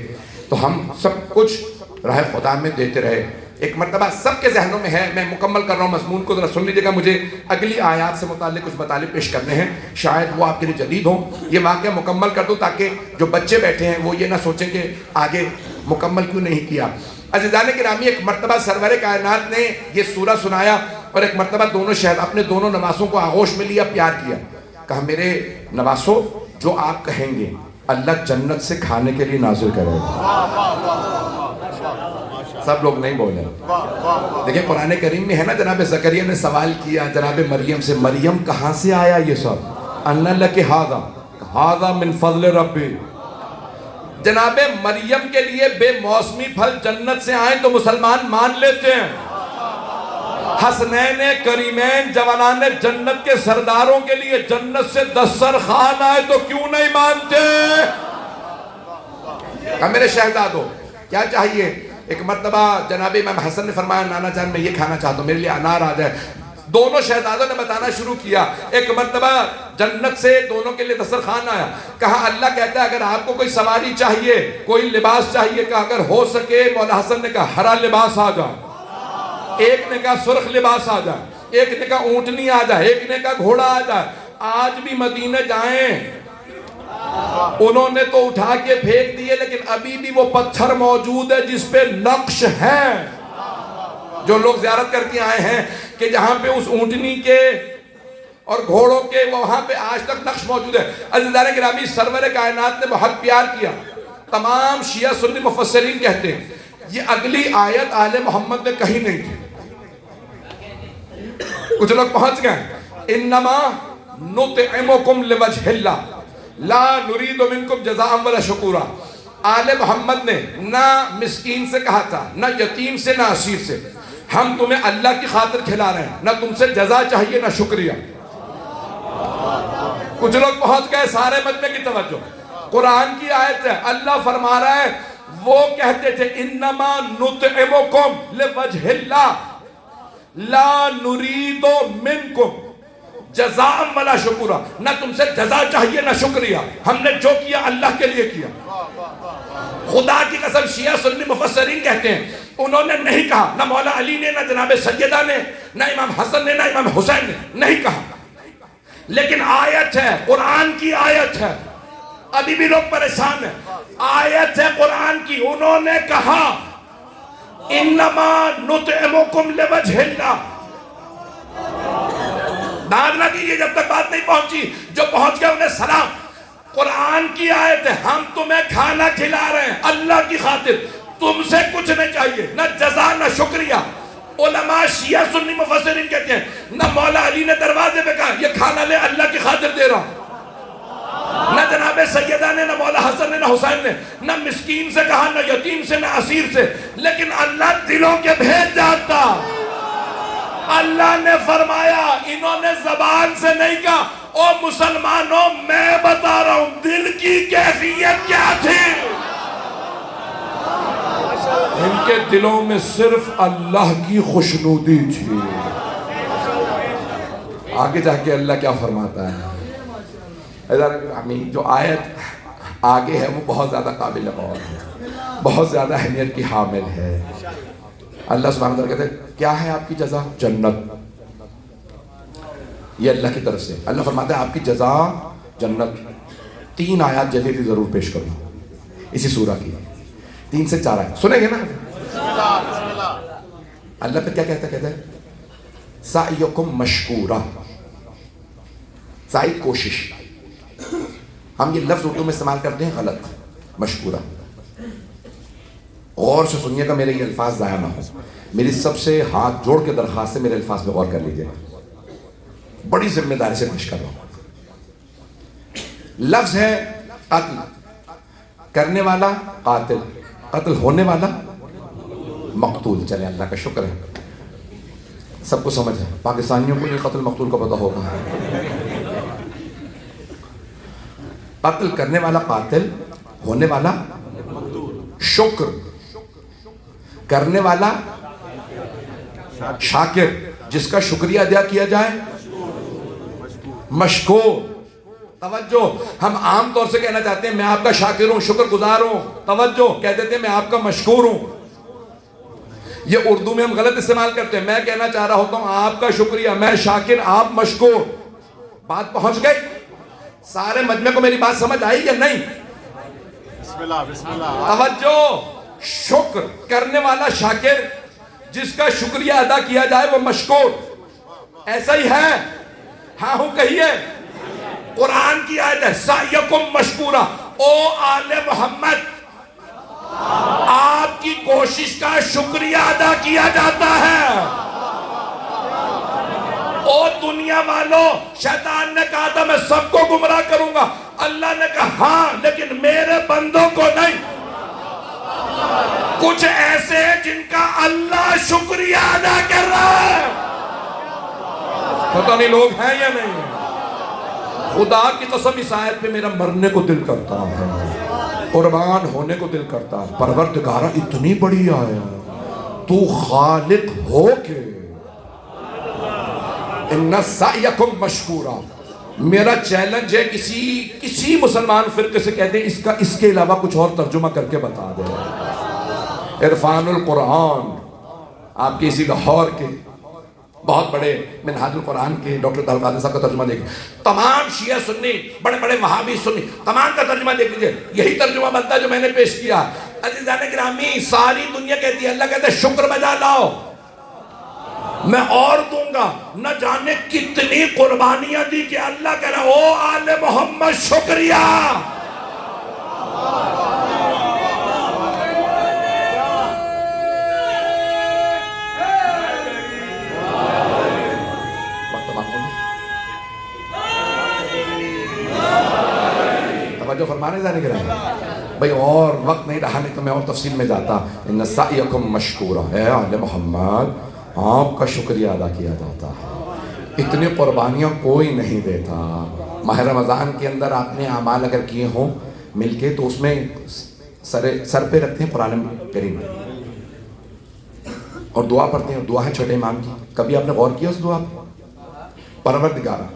تو ہم سب کچھ راہ خدا میں دیتے رہے. ایک مرتبہ سب کے ذہنوں میں ہے، میں مکمل کر رہا ہوں مضمون کو، ذرا سن لیجیے گا. مجھے اگلی آیات سے متعلق کچھ مطالب پیش کرنے ہیں، شاید وہ آپ کے لیے جدید ہوں. یہ واقعہ مکمل کر دوں تاکہ جو بچے بیٹھے ہیں وہ یہ نہ سوچیں کہ آگے مکمل کیوں نہیں کیا. عزیزان گرامی، ایک مرتبہ سرور کائنات نے یہ سورہ سنایا اور ایک مرتبہ دونوں شہد اپنے دونوں نواسوں کو آغوش میں لیا، پیار کیا. کہا میرے نواسوں جو آپ کہیں گے اللہ جنت سے کھانے کے لیے نازل کرے گا. سب لوگ نہیں بولے. دیکھیں قرآن کریم میں ہے نا، جناب زکریا نے سوال کیا جناب مریم سے، مریم کہاں سے آیا یہ سب؟ ان لک ھذا من فضل ربی. جناب مریم کے لیے بے موسمی پھل جنت سے آئیں تو مسلمان مان لیتے ہیں. حسنین کریمین جوانان جنت کے سرداروں کے لیے جنت سے دسترخوان آئے تو کیوں نہیں مانتے؟ میرے شہزادوں کیا چاہیے؟ ایک مرتبہ جناب امام حسن نے فرمایا نانا جان میں یہ کھانا چاہتا ہوں، میرے لیے انار آ جائے. دونوں شہزادوں نے بتانا شروع کیا. ایک مرتبہ جنت سے دونوں کے لیے دسترخوان آیا. کہا اللہ کہتا ہے اگر آپ کو کوئی سواری چاہیے, کوئی لباس چاہیے, کہا اگر ہو سکے, مولا حسن نے کہا ہرا لباس آ جائے, ایک نے کہا سرخ لباس آ جائے, ایک نے کہا اونٹنی آ جائے, ایک نے کہا گھوڑا آ جائے. آج بھی مدینے جائیں, انہوں نے تو اٹھا کے پھینک دیے لیکن ابھی بھی وہ پتھر موجود ہے جس پہ نقش ہے. جو لوگ زیارت کر کے آئے ہیں کہ جہاں پہ اس اونٹنی کے اور گھوڑوں کے وہاں پہ آج تک نقش موجود ہے. عزیزان گرامی, سرور کائنات نے بہت پیار کیا. تمام شیعہ سنی مفسرین کہتے ہیں یہ اگلی آیت آل محمد میں کہیں نہیں تھی. کچھ لوگ پہنچ گئے, انما نطعمکم لوجہ اللہ لا نرید منکم جزاء ولا شکورا. آل محمد نے نہ مسکین سے کہا تھا, نہ یتیم سے, نہ اسیر سے, ہم تمہیں اللہ کی خاطر کھلا رہے ہیں, نہ تم سے جزا چاہیے نہ شکریہ. کچھ لوگ پہنچ گئے سارے مجمع کی توجہ. قرآن کی آیت ہے, اللہ فرما رہا ہے وہ کہتے تھے انما نطعمکم لوجہ اللہ لا نرید منکم جزاء ولا شکورا. نہ تم سے جزا چاہیے نہ شکریہ, ہم نے جو کیا اللہ کے لیے کیا. خدا کی قسم شیعہ سنی مفسرین کہتے ہیں انہوں نے نہیں کہا, نہ مولا علی نے, نہ جناب سیدہ نے, نہ امام حسن نے, نہ امام حسین نے, نہیں کہا. لیکن آیت ہے, قرآن کی آیت ہے. ابھی بھی لوگ پریشان ہیں. آیت ہے قرآن کی, انہوں نے کہا انما نطعمکم لوجہ اللہ. داد نہ کیجئے جب تک بات نہیں پہنچی, جو پہنچ گئے انہیں سلام. قرآن کی آیت ہے, ہم تمہیں کھانا کھلا رہے ہیں اللہ کی خاطر, تم سے کچھ نہیں چاہیے, نہ جزا نہ شکریہ. علماء شیعہ سنی مفسرین کہتے ہیں نہ مولا علی نے دروازے پہ کہا یہ کھانا لے اللہ کی خاطر دے رہا, نہ جناب سیدہ نے, نہ مولا حسن نے, نہ حسین نے, نہ مسکین سے کہا, نہ یتیم سے, نہ اسیر سے. لیکن اللہ دلوں کے بھید جانتا. اللہ نے فرمایا, انہوں نے زبان سے نہیں کہا. او مسلمانوں میں بتا رہا ہوں دل کی کیفیت کیا تھی. ان کے دلوں میں صرف اللہ کی خوشنودی تھی. آگے جا کے اللہ کیا فرماتا ہے. جو آیت آگے ہے وہ بہت زیادہ قابل غور ہے, بہت زیادہ اہمیت کی حامل ہے. اللہ سبحانہ وتعالیٰ کہتے ہیں کیا ہے آپ کی جزا؟ جنت. یہ اللہ کی طرف سے. اللہ فرماتا ہے آپ کی جزا جنت. 3 آیات جلدی ضرور پیش کروں اسی سورہ کی, 3 سے 4 آیات سنیں گے نا. اللہ پہ کیا کہتا ہے سعیکم مشکورا. سعی کوشش, ہم یہ لفظ اردو میں استعمال کرتے ہیں غلط, مشکورا. غور سے سنیے گا, میرے یہ الفاظ ضائع نہ ہو. میری سب سے ہاتھ جوڑ کے درخواست ہے میرے الفاظ پہ غور کر لیجیے گا, بڑی ذمہ داری سے پیش کر رہا ہوں. لفظ ہے قتل, کرنے والا قاتل, قتل ہونے والا مقتول. چلے اللہ کا شکر ہے سب کو سمجھ ہے, پاکستانیوں کو یہ قتل مقتول کا پتہ ہوگا. قتل کرنے والا قاتل, ہونے والا شکر, کرنے والا شاکر, جس کا شکریہ ادا کیا جائے مشکور. توجہ, ہم عام طور سے کہنا چاہتے ہیں میں آپ کا شاکر ہوں, شکر گزار ہوں. توجہ, کہہ دیتے ہیں میں آپ کا مشکور ہوں. یہ اردو میں ہم غلط استعمال کرتے ہیں. میں کہنا چاہ رہا ہوتا ہوں آپ کا شکریہ, میں شاکر, آپ مشکور. بات پہنچ گئی؟ سارے مجمع کو میری بات سمجھ آئی یا نہیں؟ بسم اللہ بسم اللہ. توجہ, شکر کرنے والا شاکر, جس کا شکریہ ادا کیا جائے وہ مشکور. ایسا ہی ہے؟ ہاں ہوں کہیے. قرآن کی آیت ہے سعیکم مشکورا. او آل محمد, آپ کی کوشش کا شکریہ ادا کیا جاتا ہے. او دنیا والوں, شیطان نے کہا تھا میں سب کو گمراہ کروں گا. اللہ نے کہا ہاں لیکن میرے بندوں کو نہیں. کچھ ایسے ہیں جن کا اللہ شکریہ ادا کر رہا ہے. پتہ نہیں لوگ ہیں یا نہیں. خدا کی قسم اس آیت پہ میرا مرنے کو دل کرتا ہے, قربان ہونے کو دل کرتا ہے. پروردگارہ اتنی بڑی آیا, تو خالق ہو کے ان سعیکم مشکورا. میرا چیلنج ہے کسی مسلمان فرقے سے کہتے ہیں اس کے علاوہ کچھ اور ترجمہ کر کے بتا دے. عرفان القرآن آپ کے اسی لاہور کے بہت بڑے منہاج القرآن کے ڈاکٹر طاہر القادری صاحب کا ترجمہ دیکھ، تمام شیعہ سنی، بڑے بڑے وہابی سنی، تمام کا ترجمہ دیکھ لیجئے. یہی ترجمہ بنتا ہے جو میں نے پیش کیا. عزیزان گرامی، ساری دنیا کہتی ہے، اللہ کہتا ہے شکر بجا لاؤ میں اور دوں گا. نہ جانے کتنی قربانیاں دی کہ اللہ کہہ رہا او آل محمد شکریہ. توجہ فرمانے جانے کے رہے بھئی، اور وقت نہیں رہا، نہیں تو میں اور تفصیل میں جاتا. ان سعیکم مشکورا، اے آل محمد آپ کا شکریہ ادا کیا جاتا ہے. اتنی قربانیاں کوئی نہیں دیتا. ماہ رمضان کے اندر آپ نے اعمال اگر کیے ہوں مل کے تو اس میں سر پہ رکھتے ہیں قرآن کریم اور دعا پڑھتے ہیں. دعا ہے چھٹے امام کی. کبھی آپ نے غور کیا اس دعا پہ؟ پروردگارا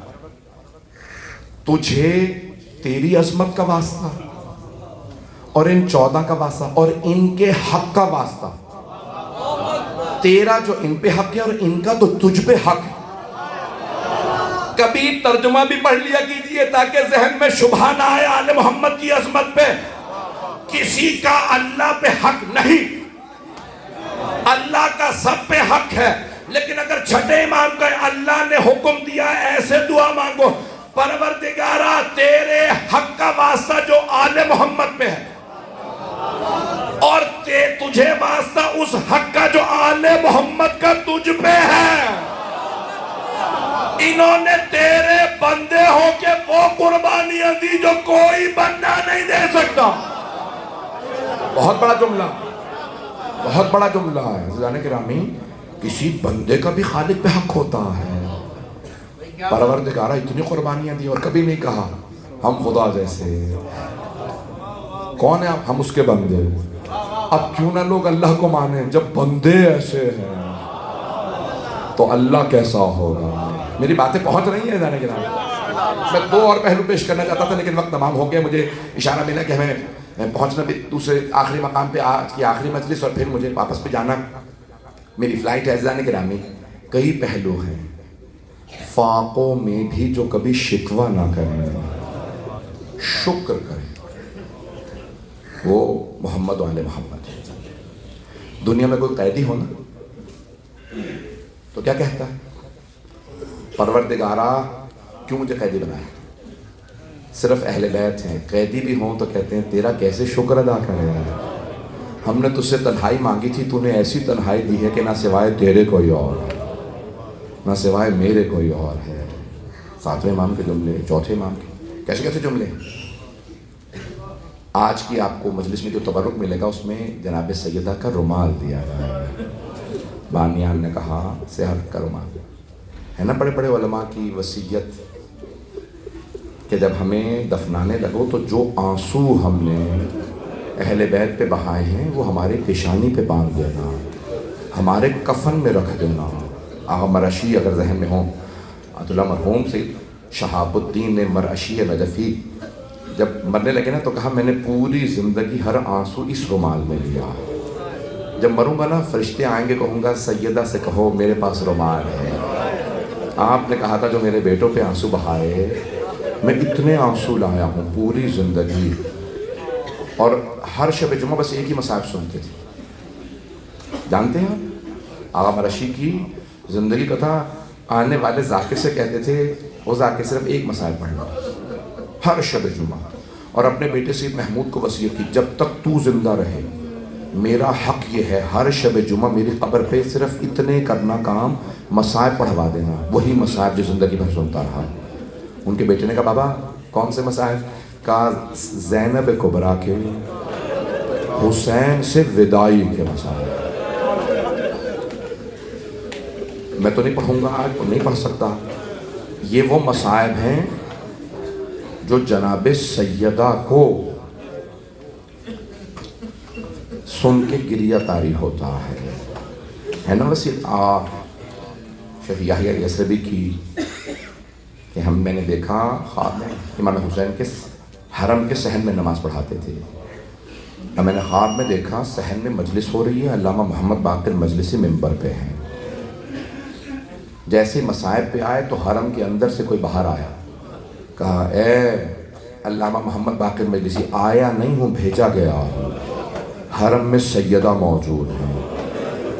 تجھے تیری عظمت کا واسطہ اور ان 14 کا واسطہ اور ان کے حق کا واسطہ، تیرا جو ان پہ حق ہے اور ان کا تو تجھ پہ حق ہے. کبھی ترجمہ بھی پڑھ لیا کیجئے تاکہ ذہن میں شبہ نہ آئے. آل محمد کی عظمت پہ کسی کا اللہ پہ حق نہیں، اللہ کا سب پہ حق ہے. لیکن اگر چھٹے امام کا اللہ نے حکم دیا ایسے دعا مانگو، پروردگارا تیرے حق کا واسطہ جو آل محمد پہ ہے اور تجھے واسطہ اس حق کا جو آل محمد کا تجھ پہ ہے. انہوں نے تیرے بندے ہو کے وہ قربانیاں دی جو کوئی بندہ نہیں دے سکتا. بہت بڑا جملہ، بہت بڑا جملہ ہے. عزیزان گرامی، کسی بندے کا بھی خالق پہ حق ہوتا ہے. پروردگارہ اتنی قربانیاں دی اور کبھی نہیں کہا ہم خدا جیسے. کون ہے آپ؟ ہم اس کے بندے. اب کیوں نہ لوگ اللہ کو مانیں جب بندے ایسے ہیں تو اللہ کیسا ہوگا. میری باتیں پہنچ رہی ہیں جانے کے نام. میں 2 اور پہلو پیش کرنا چاہتا تھا لیکن وقت تمام ہو گیا. مجھے اشارہ ملا کہ ہمیں پہنچنا بھی دوسرے آخری مقام پہ، آج کی آخری مجلس، اور پھر مجھے واپس پہ جانا، میری فلائٹ ہے. جانے کے نامی کئی پہلو ہیں. فاقوں میں بھی جو کبھی شکوہ نہ کریں، شکر کریں، وہ محمد و آل محمد. دنیا میں کوئی قیدی ہونا تو کیا کہتا ہے؟ پروردگارا کیوں مجھے قیدی بنایا؟ صرف اہل بیت ہیں. قیدی بھی ہوں تو کہتے ہیں تیرا کیسے شکر ادا کرے. ہم نے تجھ سے تنہائی مانگی تھی، تو نے ایسی تنہائی دی ہے کہ نہ سوائے تیرے کوئی اور ہے، نہ سوائے میرے کوئی اور ہے. 7ویں امام کے جملے، 4تھے امام کے کیسے کیسے جملے. آج کی آپ کو مجلس میں جو تبرک ملے گا اس میں جناب سیدہ کا رومال دیا ہے. بانیان نے کہا صحت کا رومال ہے نا. بڑے بڑے علماء کی وصیت کہ جب ہمیں دفنانے لگو تو جو آنسو ہم نے اہل بیت پہ بہائے ہیں وہ ہمارے پیشانی پہ باندھ دینا، ہمارے کفن میں رکھ دینا. آغا مرعشی اگر ذہن میں ہوں، عبداللہ مرحوم سید شہاب الدین نے مرعشی نجفی جب مرنے لگے نا تو کہا میں نے پوری زندگی ہر آنسو اس رومال میں لیا. جب مروں گا نا فرشتے آئیں گے، کہوں گا سیدہ سے کہو میرے پاس رومال ہے. آپ نے کہا تھا جو میرے بیٹوں پہ آنسو بہائے، میں اتنے آنسو لایا ہوں پوری زندگی. اور ہر شب جمعہ بس ایک ہی مصائب سنتے تھے. جانتے ہیں آپ آغا مرعشی کی زندگی کا تھا، آنے والے ذاکر سے کہتے تھے وہ ذاکر صرف ایک مصائب پڑھنا ہر شب جمعہ. اور اپنے بیٹے سید محمود کو وصیت کی جب تک تو زندہ رہے میرا حق یہ ہے ہر شب جمعہ میری قبر پہ صرف اتنے کرنا کام، مصائب پڑھوا دینا. وہی مصائب جو زندگی بھر سنتا رہا. ان کے بیٹے نے کہا بابا کون سے مصائب؟ کہا زینب کبریٰ کے، حسین سے وداعی کے مصائب. میں تو نہیں پڑھوں گا آج، اور نہیں پڑھ سکتا. یہ وہ مصائب ہیں جو جناب سیدہ کو سن کے گریہ طاری ہوتا ہے نا. ویسے شیخ یحییٰ یثربی کی کہ میں نے دیکھا خواب میں امام حسین کے حرم کے صحن میں نماز پڑھاتے تھے. اب میں نے خواب میں دیکھا صحن میں مجلس ہو رہی ہے, علامہ محمد باقر مجلسی ممبر پہ ہیں. جیسے مصائب پہ آئے تو حرم کے اندر سے کوئی باہر آیا, کہا اے علامہ محمد باقر مجلسی, آیا نہیں ہوں بھیجا گیا ہوں, حرم میں سیدہ موجود ہیں.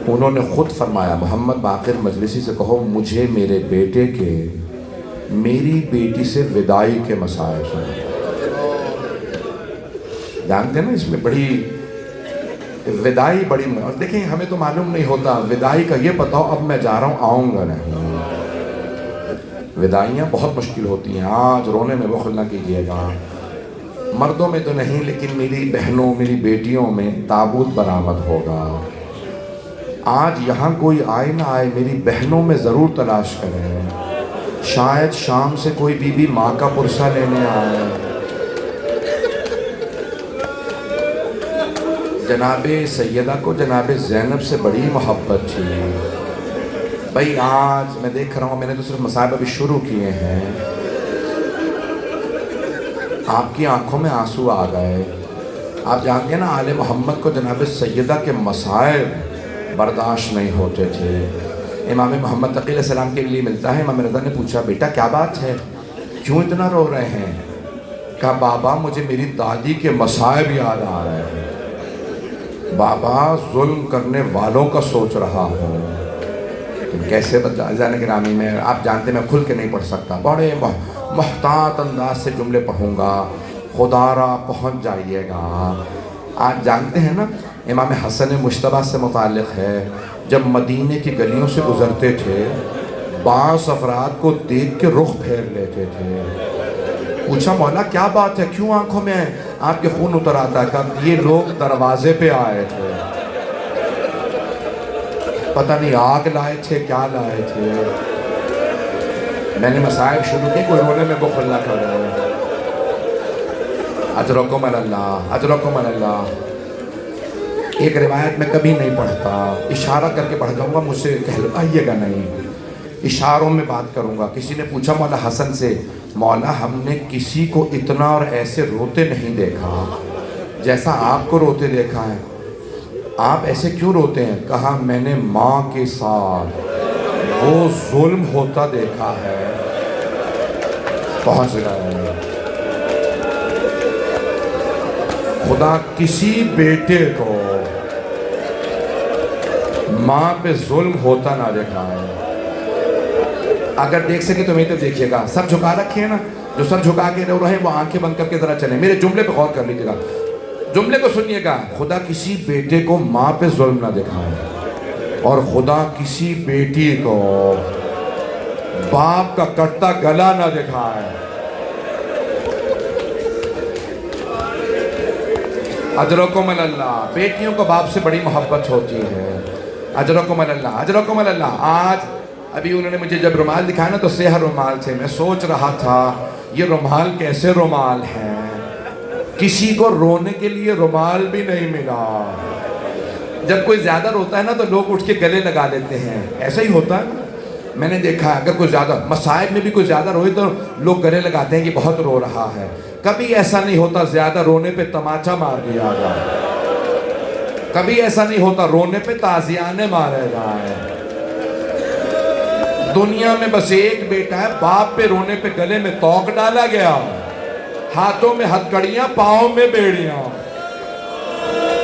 انہوں نے خود فرمایا محمد باقر مجلسی سے کہو مجھے میرے بیٹے کے میری بیٹی سے وداعی کے مسائل سنیں. جانتے ہیں نا اس میں بڑی وداعی بڑی, اور دیکھیں ہمیں تو معلوم نہیں ہوتا وداعی کا, یہ بتاؤ اب میں جا رہا ہوں آؤں گا نہیں. وداعیاں بہت مشکل ہوتی ہیں. آج رونے میں بخل نہ کیجیے گا, مردوں میں تو نہیں لیکن میری بہنوں میری بیٹیوں میں تابوت برآمد ہوگا. آج یہاں کوئی آئے نہ آئے میری بہنوں میں ضرور تلاش کریں, شاید شام سے کوئی بی بی ماں کا پرسہ لینے آئے. جناب سیدہ کو جناب زینب سے بڑی محبت تھی. بھائی آج میں دیکھ رہا ہوں, میں نے تو صرف مصائب ابھی شروع کیے ہیں, آپ کی آنکھوں میں آنسو آ گئے. آپ جانتے ہیں نا آل محمد کو جناب سیدہ کے مصائب برداشت نہیں ہوتے تھے. امام محمد تقی علیہ السلام کے لیے ملتا ہے, امام رضا نے پوچھا بیٹا کیا بات ہے, کیوں اتنا رو رہے ہیں؟ کہا بابا مجھے میری دادی کے مصائب یاد آ رہے ہیں. بابا ظلم کرنے والوں کا سوچ رہا ہوں. کیسے جانے گرامی میں آپ جانتے میں کھل کے نہیں پڑھ سکتا, بڑے محتاط انداز سے جملے پڑھوں گا, خدا را پہنچ جائیے گا. آپ جانتے ہیں نا امام حسن مجتبیٰ سے متعلق ہے, جب مدینے کی گلیوں سے گزرتے تھے بعض افراد کو دیکھ کے رخ پھیر لیتے تھے. پوچھا مولا کیا بات ہے, کیوں آنکھوں میں آپ کے خون اتر آتا ہے؟ کہ یہ لوگ دروازے پہ آئے تھے, پتہ نہیں آگ لائے تھے کیا لائے تھے. میں نے مصائب شروع کی, کوئی رونے میں بخل نہ کر رہا ہے. اجرکم اللہ اجرکم اللہ. ایک روایت میں کبھی نہیں پڑھتا, اشارہ کر کے پڑھ جاؤں گا, مجھ سے کہلائیے گا نہیں, اشاروں میں بات کروں گا. کسی نے پوچھا مولا حسن سے, مولا ہم نے کسی کو اتنا اور ایسے روتے نہیں دیکھا جیسا آپ کو روتے دیکھا ہے, آپ ایسے کیوں روتے ہیں؟ کہا میں نے ماں کے ساتھ وہ ظلم ہوتا دیکھا ہے. پہنچ گئے. خدا کسی بیٹے کو ماں پہ ظلم ہوتا نہ دیکھا ہے. اگر دیکھ سکے تو میری طرف دیکھیے گا, سر جھکا رکھے ہیں نا, جو سر جھکا کے رو رہے ہیں وہ آنکھیں بند کر کے ذرا چلیں, میرے جملے پہ غور کر لیجیے گا, جملے کو سنیے گا. خدا کسی بیٹے کو ماں پہ ظلم نہ دکھائے, اور خدا کسی بیٹی کو باپ کا کٹتا گلا نہ دکھائے. اجرکم اللہ. بیٹیوں کو باپ سے بڑی محبت ہوتی ہے. اجرکم اللہ اجرکم اللہ. آج ابھی انہوں نے مجھے جب رومال دکھایا نا تو سیاہ رومال تھے, میں سوچ رہا تھا یہ رومال کیسے رومال ہیں, کسی کو رونے کے لیے رومال بھی نہیں ملا. جب کوئی زیادہ روتا ہے نا تو لوگ اٹھ کے گلے لگا لیتے ہیں, ایسا ہی ہوتا ہے. میں نے دیکھا اگر کوئی زیادہ مصائب میں بھی کوئی زیادہ روئے تو لوگ گلے لگاتے ہیں کہ بہت رو رہا ہے. کبھی ایسا نہیں ہوتا زیادہ رونے پہ تماچا مار دیا جائے, کبھی ایسا نہیں ہوتا رونے پہ تازیانے مارے جائے. دنیا میں بس ایک بیٹا ہے, باپ پہ رونے پہ گلے میں توق ڈالا گیا, ہاتھوں میں ہتھکڑیاں پاؤں میں بیڑیاں.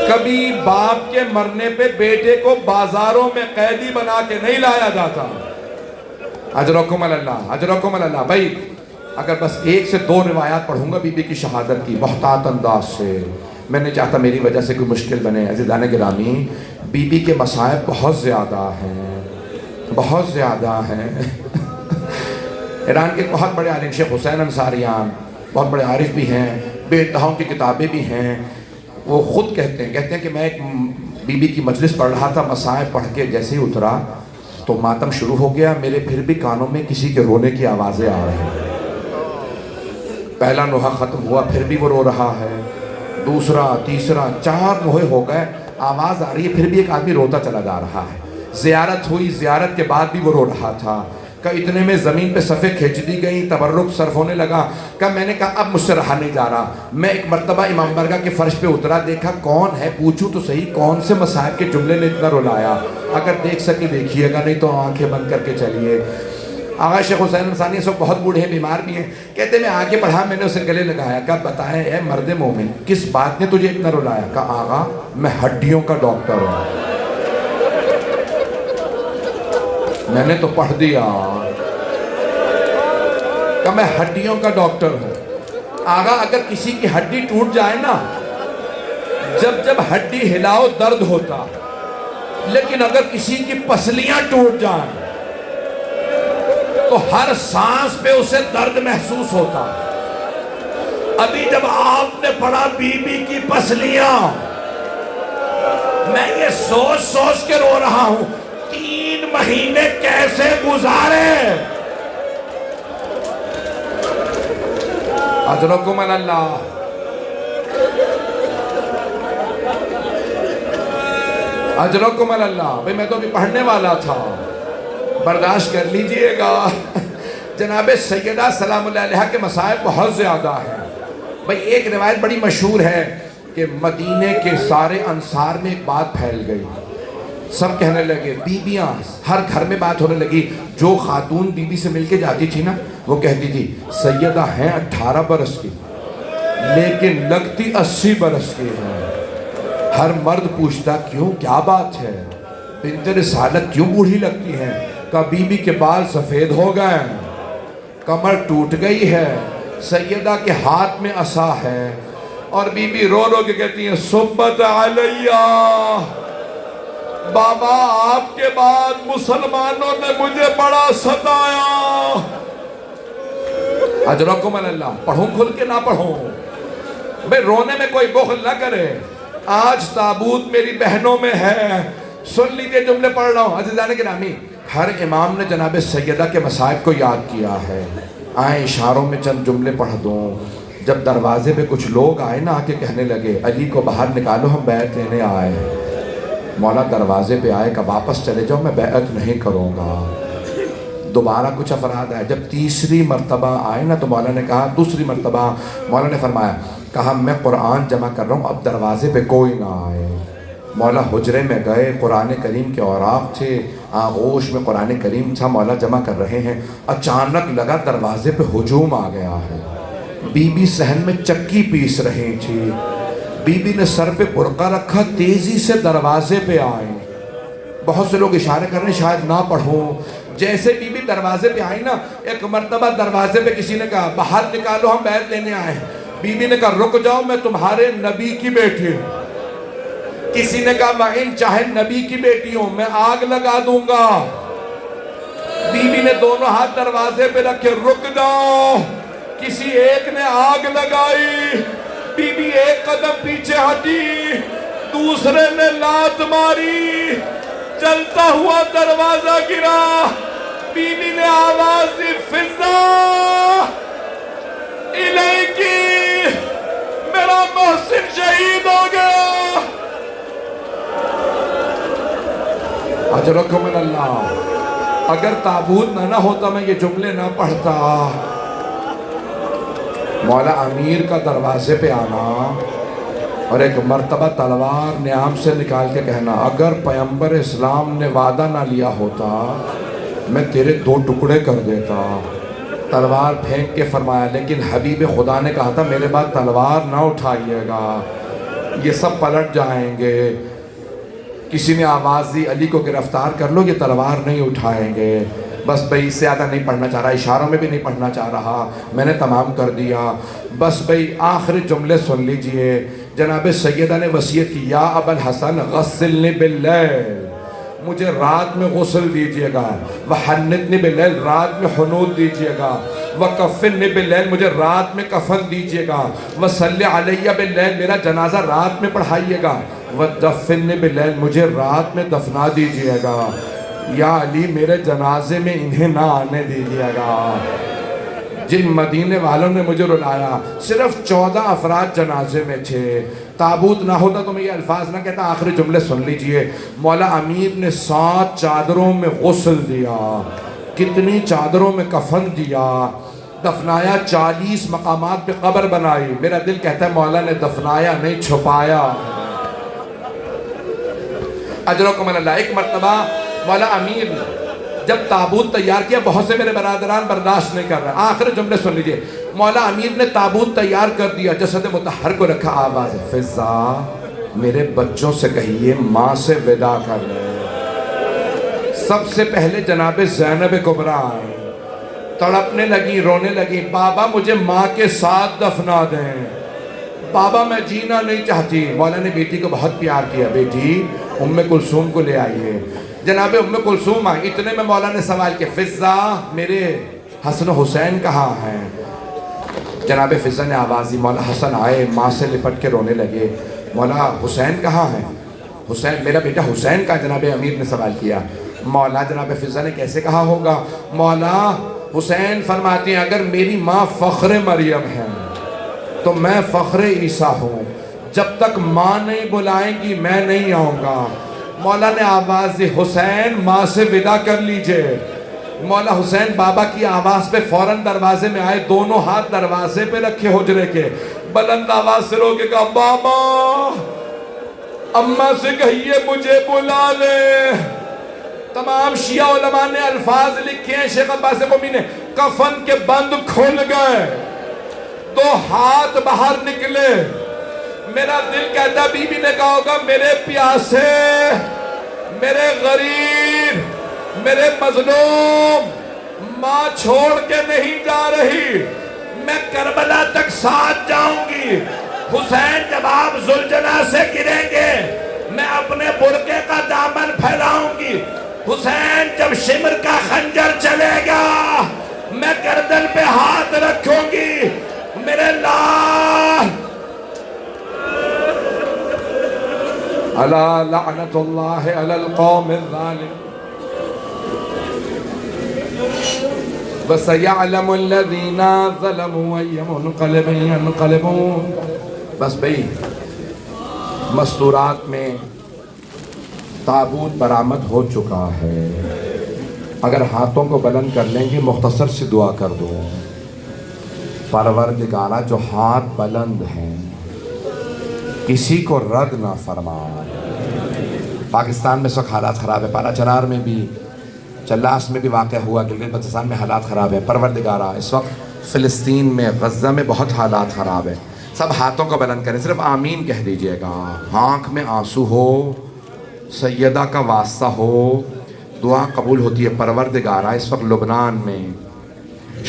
کبھی باپ کے مرنے پہ بیٹے کو بازاروں میں قیدی بنا کے نہیں لایا جاتا. اجرکم اللہ اجرکم اللہ. بھائی اگر بس ایک سے دو روایات پڑھوں گا بی بی کی شہادت کی محتاط انداز سے, میں نہیں چاہتا میری وجہ سے کوئی مشکل بنے. عزیزان گرامی, بی بی کے مصائب بہت زیادہ ہیں, بہت زیادہ ہیں. ایران کے بہت بڑے عالم شیخ حسین انصاریان بہت بڑے عارف بھی ہیں, بے انتہا کی کتابیں بھی ہیں. وہ خود کہتے ہیں کہ میں ایک بی بی کی مجلس پڑھ رہا تھا, مصائب پڑھ کے جیسے ہی اترا تو ماتم شروع ہو گیا. میرے پھر بھی کانوں میں کسی کے رونے کی آوازیں آ رہی ہیں. پہلا نوحہ ختم ہوا پھر بھی وہ رو رہا ہے, دوسرا تیسرا 4 نوحے ہو گئے, آواز آ رہی ہے پھر بھی ایک آدمی روتا چلا جا رہا ہے. زیارت ہوئی، زیارت کے بعد بھی وہ رو رہا تھا کہ اتنے میں زمین پہ صفیں کھینچ دی گئیں، تبرک صرف ہونے لگا کہ میں نے کہا اب مجھ سے رہا نہیں جا رہا. میں ایک مرتبہ امام بارگاہ کے فرش پہ اترا، دیکھا کون ہے، پوچھوں تو صحیح کون سے مصائب کے جملے نے اتنا رلایا. اگر دیکھ سکے دیکھیے گا، نہیں تو آنکھیں بند کر کے چلیے. آغا شیخ حسین نصرانی سب بہت بوڑھے ہیں، بیمار بھی ہیں. کہتے میں آگے بڑھا، میں نے اسے گلے لگایا، کہا بتائیں اے مرد مومن کس بات نے تجھے اتنا رلایا؟ کہا آغا میں ہڈیوں کا ڈاکٹر ہوں. میں نے تو پڑھ دیا کہ میں ہڈیوں کا ڈاکٹر ہوں. آغا اگر کسی کی ہڈی ٹوٹ جائے نا، جب ہڈی ہلاؤ درد ہوتا، لیکن اگر کسی کی پسلیاں ٹوٹ جائیں تو ہر سانس پہ اسے درد محسوس ہوتا. ابھی جب آپ نے پڑھا بی بی کی پسلیاں، میں یہ سوچ سوچ کے رو رہا ہوں 3 مہینے کیسے گزارے. اجرکم اللہ. اجرکم اللہ. بھئی میں تو ابھی پڑھنے والا تھا، برداشت کر لیجئے گا. جناب سیدہ سلام اللہ علیہ کے مصائب بہت زیادہ ہیں. بھئی ایک روایت بڑی مشہور ہے کہ مدینے کے سارے انصار میں ایک بات پھیل گئی. سب کہنے لگے، بیویاں ہر گھر میں بات ہونے لگی. جو خاتون بی بی سے مل کے جاتی تھی نا، وہ کہتی تھی سیدہ ہیں 18 برس کی لیکن لگتی 80 برس کی ہیں. ہر مرد پوچھتا کیوں، کیا بات ہے، بنت رسالت کیوں بوڑھی لگتی ہیں؟ کہ بی بی کے بال سفید ہو گئے، کمر ٹوٹ گئی ہے، سیدہ کے ہاتھ میں عصا ہے. اور بی بی رو رو کے کہتی ہیں صبت علیہ، بابا آپ کے بعد مسلمانوں نے مجھے بڑا ستایا. اجرکم اللہ. پڑھوں کھل کے نہ پڑھوں، بھئی رونے میں کوئی بخل نہ کرے. آج تابوت میری بہنوں میں ہے، سن لیجئے جملے پڑھ رہا ہوں. عزیزان گرامی، ہر امام نے جناب سیدہ کے مصائب کو یاد کیا ہے. آئیں اشاروں میں چند جملے پڑھ دوں. جب دروازے پہ کچھ لوگ آئے نا، آ کے کہنے لگے علی کو باہر نکالو ہم بیعت لینے آئے ہیں. مولا دروازے پہ آئے کہ واپس چلے جاؤ، میں بیعت نہیں کروں گا. دوبارہ کچھ افراد آئے. جب تیسری مرتبہ آئے نا تو مولا نے کہا، دوسری مرتبہ مولا نے فرمایا، کہا میں قرآن جمع کر رہا ہوں، اب دروازے پہ کوئی نہ آئے. مولا حجرے میں گئے، قرآن کریم کے اوراق تھے، آغوش میں قرآن کریم تھا، مولا جمع کر رہے ہیں. اچانک لگا دروازے پہ ہجوم آ گیا ہے. بی بی صحن میں چکی پیس رہی تھی. بی بی نے سر پہ برقع رکھا، تیزی سے دروازے پہ آئیں. بہت سے لوگ اشارے کر رہے ہیں شاید نہ پڑھوں. جیسے بی بی دروازے پہ آئی نا، ایک مرتبہ دروازے پہ کسی نے کہا باہر نکالو ہم بیعت لینے آئے ہیں. بی بی نے کہا رک جاؤ، میں تمہارے نبی کی بیٹی ہوں. کسی نے کہا میں چاہے نبی کی بیٹی ہوں، میں آگ لگا دوں گا. بی بی نے دونوں ہاتھ دروازے پہ رکھے، رک جاؤ. کسی ایک نے آگ لگائی، بی بی ایک قدم پیچھے ہٹی، دوسرے نے لات ماری، چلتا ہوا دروازہ گرا. بی بی نے آواز دی فضا الیکی، میرا محسن شہید ہو گیا. اجرکم اللہ. اگر تابوت نہ ہوتا میں یہ جملے نہ پڑھتا. مولا امیر کا دروازے پہ آنا اور ایک مرتبہ تلوار نیام سے نکال کے کہنا، اگر پیغمبر اسلام نے وعدہ نہ لیا ہوتا میں تیرے 2 ٹکڑے کر دیتا. تلوار پھینک کے فرمایا، لیکن حبیب خدا نے کہا تھا میرے بعد تلوار نہ اٹھائیے گا، یہ سب پلٹ جائیں گے. کسی نے آواز دی علی کو گرفتار کر لو، یہ تلوار نہیں اٹھائیں گے. بس بھئی اس سے زیادہ نہیں پڑھنا چاہ رہا، اشاروں میں بھی نہیں پڑھنا چاہ رہا، میں نے تمام کر دیا. بس بھئی آخری جملے سن لیجئے. جناب سیدہ نے وصیت کی، یا ابا الحسن غسلنی باللیل، مجھے رات میں غسل دیجئے گا. وحنتنی باللیل، رات میں حنوط دیجئے گا. وکفننی باللیل، مجھے رات میں کفن دیجئے گا. وصلی علیہ باللیل، میرا جنازہ رات میں پڑھائیے گا. ودفننی باللیل، مجھے رات میں دفنا دیجئے گا. یا علی میرے جنازے میں انہیں نہ آنے دیجئے گا. جن مدینے والوں نے مجھے رلایا، صرف 14 افراد جنازے میں تھے. تابوت نہ ہوتا تو میں یہ الفاظ نہ کہتا. آخری جملے سن لیجئے. مولا امیر نے 7 چادروں میں غسل دیا, کتنی چادروں میں کفن دیا, دفنایا, 40 مقامات پہ قبر بنائی. میرا دل کہتا ہے مولا نے دفنایا نہیں, چھپایا. اجرکم اللہ. ایک مرتبہ مولا امیر نے جب تابوت تیار کیا, بہت سے میرے برادران برداشت نہیں کر رہے, آخر جملے سن لیجئے. مولا امیر نے تابوت تیار کر دیا, جسد مطہر کو رکھا, آواز فضا میرے بچوں سے کہیے ماں سے ودا کر لیں. سب سے پہلے جناب زینب کبریٰ آئیں, تڑپنے لگی, رونے لگی, بابا مجھے ماں کے ساتھ دفنا دیں, بابا میں جینا نہیں چاہتی. مولا نے بیٹی کو بہت پیار کیا, بیٹی ام کلثوم کو لے آئیے. جناب ام کلثوم آئی. اتنے میں مولا نے سوال کیا, فضا میرے حسن و حسین کہاں ہیں؟ جناب فضا نے آواز دی. مولا حسن آئے, ماں سے لپٹ کے رونے لگے. مولا حسین کہاں ہیں؟ حسین میرا بیٹا حسین کا. جناب امیر نے سوال کیا. مولا جناب فضا نے کیسے کہا ہوگا؟ مولا حسین فرماتے ہیں اگر میری ماں فخر مریم ہے تو میں فخر عیسیٰ ہوں, جب تک ماں نہیں بلائیں گی میں نہیں آؤں گا. مولا نے آواز دی, حسین ماں سے ودا کر لیجئے. مولا حسین بابا کی آواز پہ فوراً دروازے میں آئے, دونوں ہاتھ دروازے پہ رکھے حجرے کے, بلند آواز سے رو کے کہا, بابا اماں سے کہیے مجھے بلا لے. تمام شیعہ علماء نے الفاظ لکھے ہیں. شیخ عباس مومن نے, کفن کے بند کھل گئے, 2 ہاتھ باہر نکلے. میرا دل کہتا بی بی نے کہا ہوگا میرے پیاسے, میرے غریب, میرے مظلوم, ماں چھوڑ کے نہیں جا رہی, میں کربلا تک ساتھ جاؤں گی. حسین جب آپ ذوالجناح سے گریں گے میں اپنے برقعے کا دامن پھیلاؤں گی. حسین جب شمر کا خنجر چلے گا میں گردن پہ ہاتھ رکھوں گی. میرے لال الا لعنت اللہ علی القوم الظالم وسيعلم الذين ظلموا أي منقلب ينقلبون. بس بھئی مستورات میں تابوت برآمد ہو چکا ہے. اگر ہاتھوں کو بلند کر لیں گے مختصر سی دعا کر دو. پروردگارہ جو ہاتھ بلند ہیں کسی کو رد نہ فرما. پاکستان میں اس وقت حالات خراب ہے, پارا چنار میں بھی, چلاس میں بھی واقع ہوا, گلگت بلتستان میں حالات خراب ہیں. پروردگارہ اس وقت فلسطین میں, غزہ میں بہت حالات خراب ہیں. سب ہاتھوں کو بلند کریں, صرف آمین کہہ دیجئے گا. آنکھ میں آنسو ہو, سیدہ کا واسطہ ہو, دعا قبول ہوتی ہے. پروردگارہ اس وقت لبنان میں,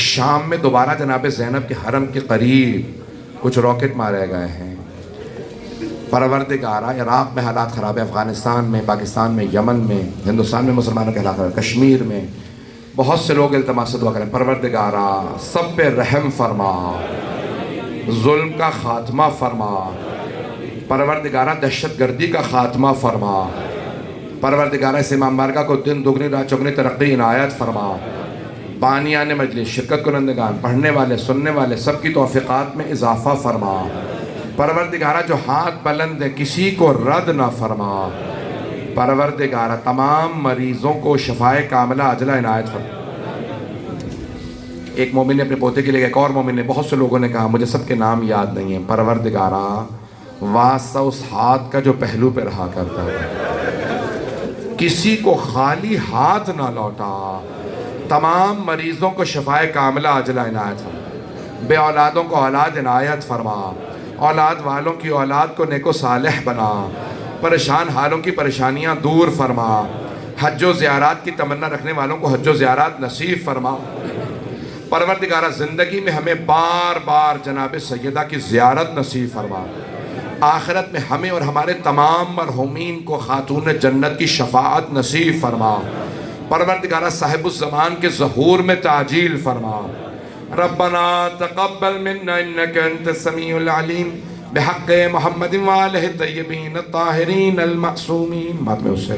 شام میں دوبارہ جناب زینب کے حرم کے قریب کچھ راکٹ مارے گئے ہیں. پروردگارہ عراق میں حالات خراب ہیں, افغانستان میں, پاکستان میں, یمن میں, ہندوستان میں مسلمانوں کے حالات خراب ہیں, کشمیر میں بہت سے لوگ التماس سے دعا کریں. پروردگارہ سب پہ رحم فرما, ظلم کا خاتمہ فرما. پروردگارہ دہشت گردی کا خاتمہ فرما. پروردگارہ اس امام بارگاہ کو دن دگنی رات چگنی ترقی عنایت فرما. بانیان مجلس, شرکت کنندگان, پڑھنے والے, سننے والے, سب کی توفیقات میں اضافہ فرما. پروردگارہ جو ہاتھ بلند ہے کسی کو رد نہ فرما. پروردگارہ تمام مریضوں کو شفائے کاملہ عاجلہ عنایت فرما. ایک مومن نے اپنے پوتے کے لیے, ایک اور مومن نے, بہت سے لوگوں نے کہا مجھے سب کے نام یاد نہیں ہیں. پروردگارہ واسطہ اس ہاتھ کا جو پہلو پہ رہا کرتا ہے, کسی کو خالی ہاتھ نہ لوٹا. تمام مریضوں کو شفائے کاملہ عاجلہ عنایت فرما. بے اولادوں کو اولاد عنایت فرما. اولاد والوں کی اولاد کو نیک و صالح بنا. پریشان حالوں کی پریشانیاں دور فرما. حج و زیارات کی تمنا رکھنے والوں کو حج و زیارات نصیب فرما. پروردگارہ زندگی میں ہمیں بار بار جناب سیدہ کی زیارت نصیب فرما. آخرت میں ہمیں اور ہمارے تمام مرحومین کو خاتون جنت کی شفاعت نصیب فرما. پروردگارہ صاحب الزمان کے ظہور میں تعجیل فرما. ربنا تقبل منا انك انت السميع العليم بحق محمد وآلہ الطیبین الطاہرین المعصومین. بعد میں اسے